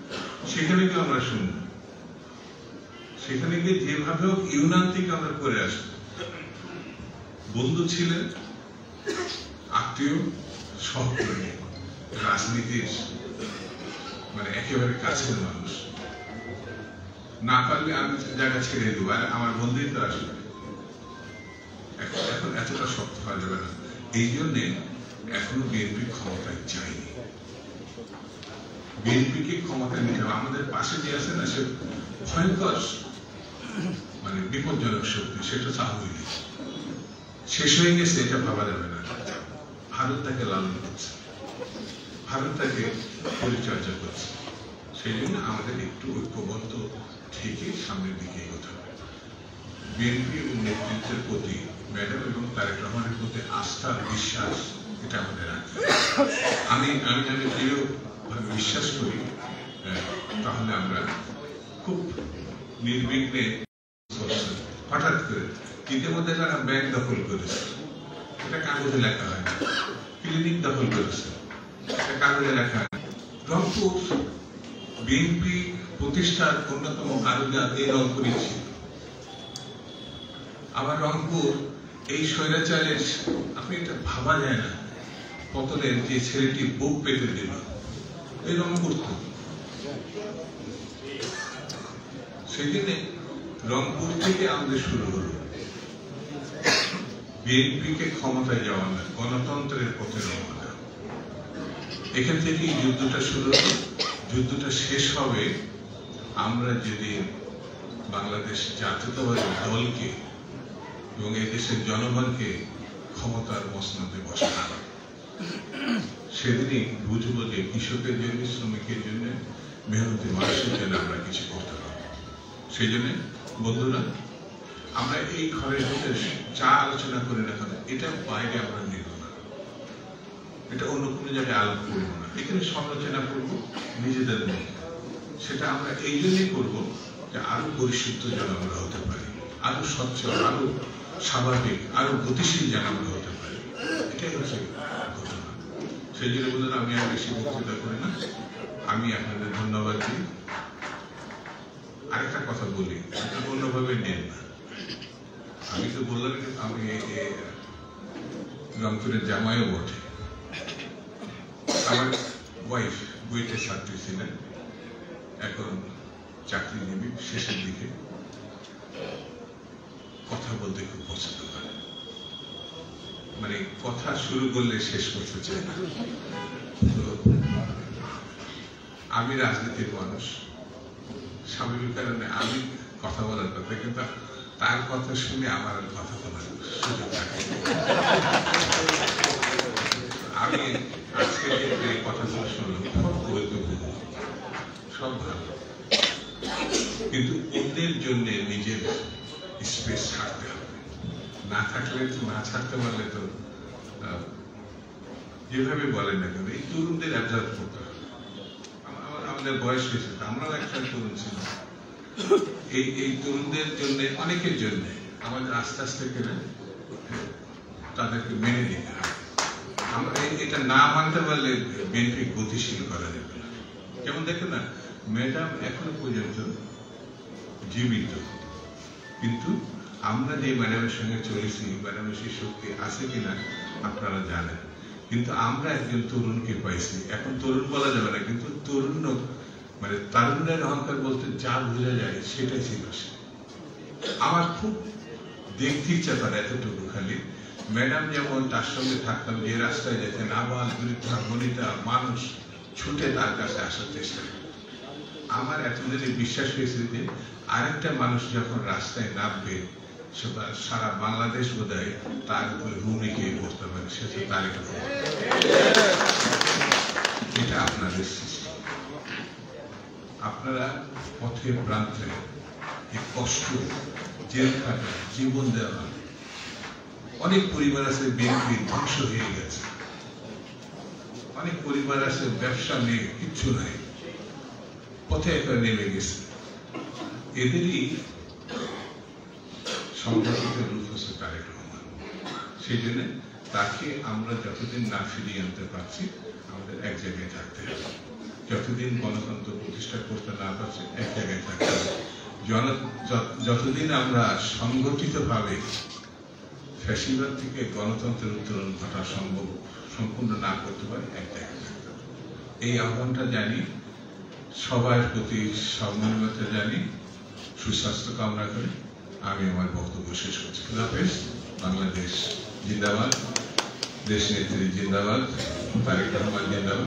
সেখানে গিয়ে আমরা শুনবো, সেখানে গিয়ে যেভাবে হোক ইউনান থেকে আমরা করে আসবো। বন্ধু ছিলেন, আত্মীয়, সহকর্মী, রাজনীতির মানে একেবারে কাছের মানুষ। না পারলে আমি জায়গা ছেড়ে দেবো, আর আমার বন্ধুই তো আসবে। এখন এতটা শক্ত হওয়া যাবে না, এই জন্যে এখনো বিএনপি ক্ষমতায় চাইনি। বিএনপিকে ক্ষমতায় নিতে হবে। আমাদের পাশে যে আছে না, সে ভয়ঙ্কর মানে বিপজ্জনক শক্তি, সেটা আওয়ামী লীগ। শেষ হয়ে গেছে এটা ভাবা যাবে না। ভারত তাকে লালন করছে, ভারত তাকে পরিচর্যা করছে। সেই জন্য আমাদের একটু ঐক্যবদ্ধ থেকে সামনের দিকে এগোতে হবে। বিএনপি নেতৃত্বের প্রতি, ম্যাডাম এবং তারেক রহমানের প্রতি আস্থা, বিশ্বাস, এটা আমাদের রাখতে হবে। আমি দৃঢ়ভাবে বিশ্বাস করি, তাহলে আমরা খুব নির্বিঘ্নে। হঠাৎ করে ইতিমধ্যে তারা ব্যাংক দখল করেছে, এটা কাগজে লেখা হয় না। ক্লিনিক দখল করেছে, এটা কাগজে লেখা হয় না। রংপুর বিএনপি প্রতিষ্ঠার অন্যতম কারুজাত এই রংপুরই ছিল। আবার রংপুর এই স্বৈরাচারের, আপনি এটা ভাবা যায় না, পতনের যে ছেলেটি বুক পেতে দিল, এই রংপুর তো। সেই জন্য রংপুর থেকে আমাদের শুরু হলো বিএনপিকে ক্ষমতায় যাওয়া না, গণতন্ত্রের পথে রওনা দেওয়া। এখান থেকেই যুদ্ধটা শুরু হলো। যুদ্ধটা শেষ হবে আমরা যেদিন বাংলাদেশ জাতীয়তাবাদী দলকে এবং এই দেশের জনগণকে ক্ষমতার মসনদে বসানো, সেদিনই বুঝবো যে কৃষকের জন্য, শ্রমিকের জন্য, মেহনতি মানুষের জন্য আমরা কিছু করতে পারবো। সেই জন্য বন্ধুরা, আমরা এই ঘরের মধ্যে যা আলোচনা করি না কেন, এটা বাইরে আমরা নেব না, এটা অন্য কোনো জায়গায় আলোক করবো না, এখানে সমালোচনা করবো নিজেদের মধ্যে। সেটা আমরা এই জন্যই করবো যে আরো পরিশুদ্ধ যেন আমরা হতে পারি, আরো স্বচ্ছ, আরো স্বাভাবিক, আরো গতিশীল যেন আমরা হতে পারি। এটাই হচ্ছে ঘটনা। সেই জন্য বন্ধুরা, আমি আর বেশি বক্তৃতা করি না, আমি আপনাদের ধন্যবাদ দিই। আরেকটা কথা বলি, অন্যভাবে নেন না। আমি তো বললাম আমি রংপুরের জামাইও বটে। আমার ওয়াইফ বুয়েটের ছাত্রী ছিলেন, এখন চাকরিজীবী, শেষের দিকে। বলতে খুব পছন্দ করে, মানে কথা শুরু করলে শেষ করতে চায় না। তো আমি রাজনীতির মানুষ, স্বাভাবিক কারণে আমি কথা বলার কথা, কিন্তু তার কথা শুনে আমার আর কথা বলার সুযোগ থাকে। আমি আজকে যে কথাগুলো শুনলাম সব গুরুত্বপূর্ণ, সব ভালো, কিন্তু অন্যের জন্য নিজের স্পেস ছাড়তে হবে। না থাকলে তো, না ছাড়তে পারলে তো যেভাবে বলেন না কেন, এই তরুণদের অ্যাবজর্ভ করতে হবে। আমাদের বয়স হয়েছে, আমরাও একটা তরুণ ছিল। এই তরুণদের জন্য, অনেকের জন্য আমাদের আস্তে আস্তে করে তাদেরকে মেনে নিতে হবে। আমরা এটা না মানতে পারলে বিএনপি গতিশীল করা যাবে না। যেমন দেখেন না, ম্যাডাম এখনো পর্যন্ত জীবিত, কিন্তু আমরা যে ম্যাডামের সঙ্গে চলেছি, ম্যাডামের সেই শক্তি আছে কিনা আপনারা জানেন, কিন্তু আমরা একজন তরুণকে পাইছি। এখন তরুণ বলা যাবে না, কিন্তু তরুণ মানে তারুণ্যের অহংকার বলতে যা বোঝা যায় সেটাই ছিল সে। আমার খুব দেখতে ইচ্ছা করে এতটুকু খালি, ম্যাডাম যেমন তার সঙ্গে থাকতাম, যে রাস্তায় যেতেন, আবার বৃদ্ধা বনিতা মানুষ ছুটে তার কাছে আসার চেষ্টা করে। আমার এতদিনে বিশ্বাস হয়েছে যে আরেকটা মানুষ যখন রাস্তায় নামবে, সারা বাংলাদেশ বোধহয় তার উপরে ভূমিকে করতে পারে, সে তো তার এটা আপনাদের সৃষ্টি। আপনারা পথে প্রান্তে এই কষ্ট, জেল খাটা, জীবন দেওয়া, অনেক পরিবার আছে বিএনপি ধ্বংস হয়ে গেছে, অনেক পরিবার আছে ব্যবসা নেই, কিচ্ছু নাই, পথে একটা নেমে গেছে। এদেরই সংগঠিত রূপ হচ্ছে তারেক রহমান। সেই জন্য তাকে আমরা যতদিন না ফিরিয়ে আনতে পারছি, আমাদের এক জায়গায় থাকতে হবে। যতদিন গণতন্ত্র প্রতিষ্ঠা করতে না পারছি, এক জায়গায় থাকতে হবে। যতদিন আমরা সংগঠিতভাবে ফ্যাসিবাদ থেকে গণতন্ত্রের উত্তরণ ঘটা সম্ভব সম্পূর্ণ না করতে পারি, এক জায়গায় থাকতে হবে। এই আহ্বানটা জানি, সবার প্রতি সম্মানতা জানি, সুস্বাস্থ্য কামনা করে আমি আমার বক্তব্য শেষ করছি। খুদা হাফেজ। বাংলাদেশ জিন্দাবাদ, দেশ নেত্রী জিন্দাবাদ, তারেক রহমান জিন্দাবাদ।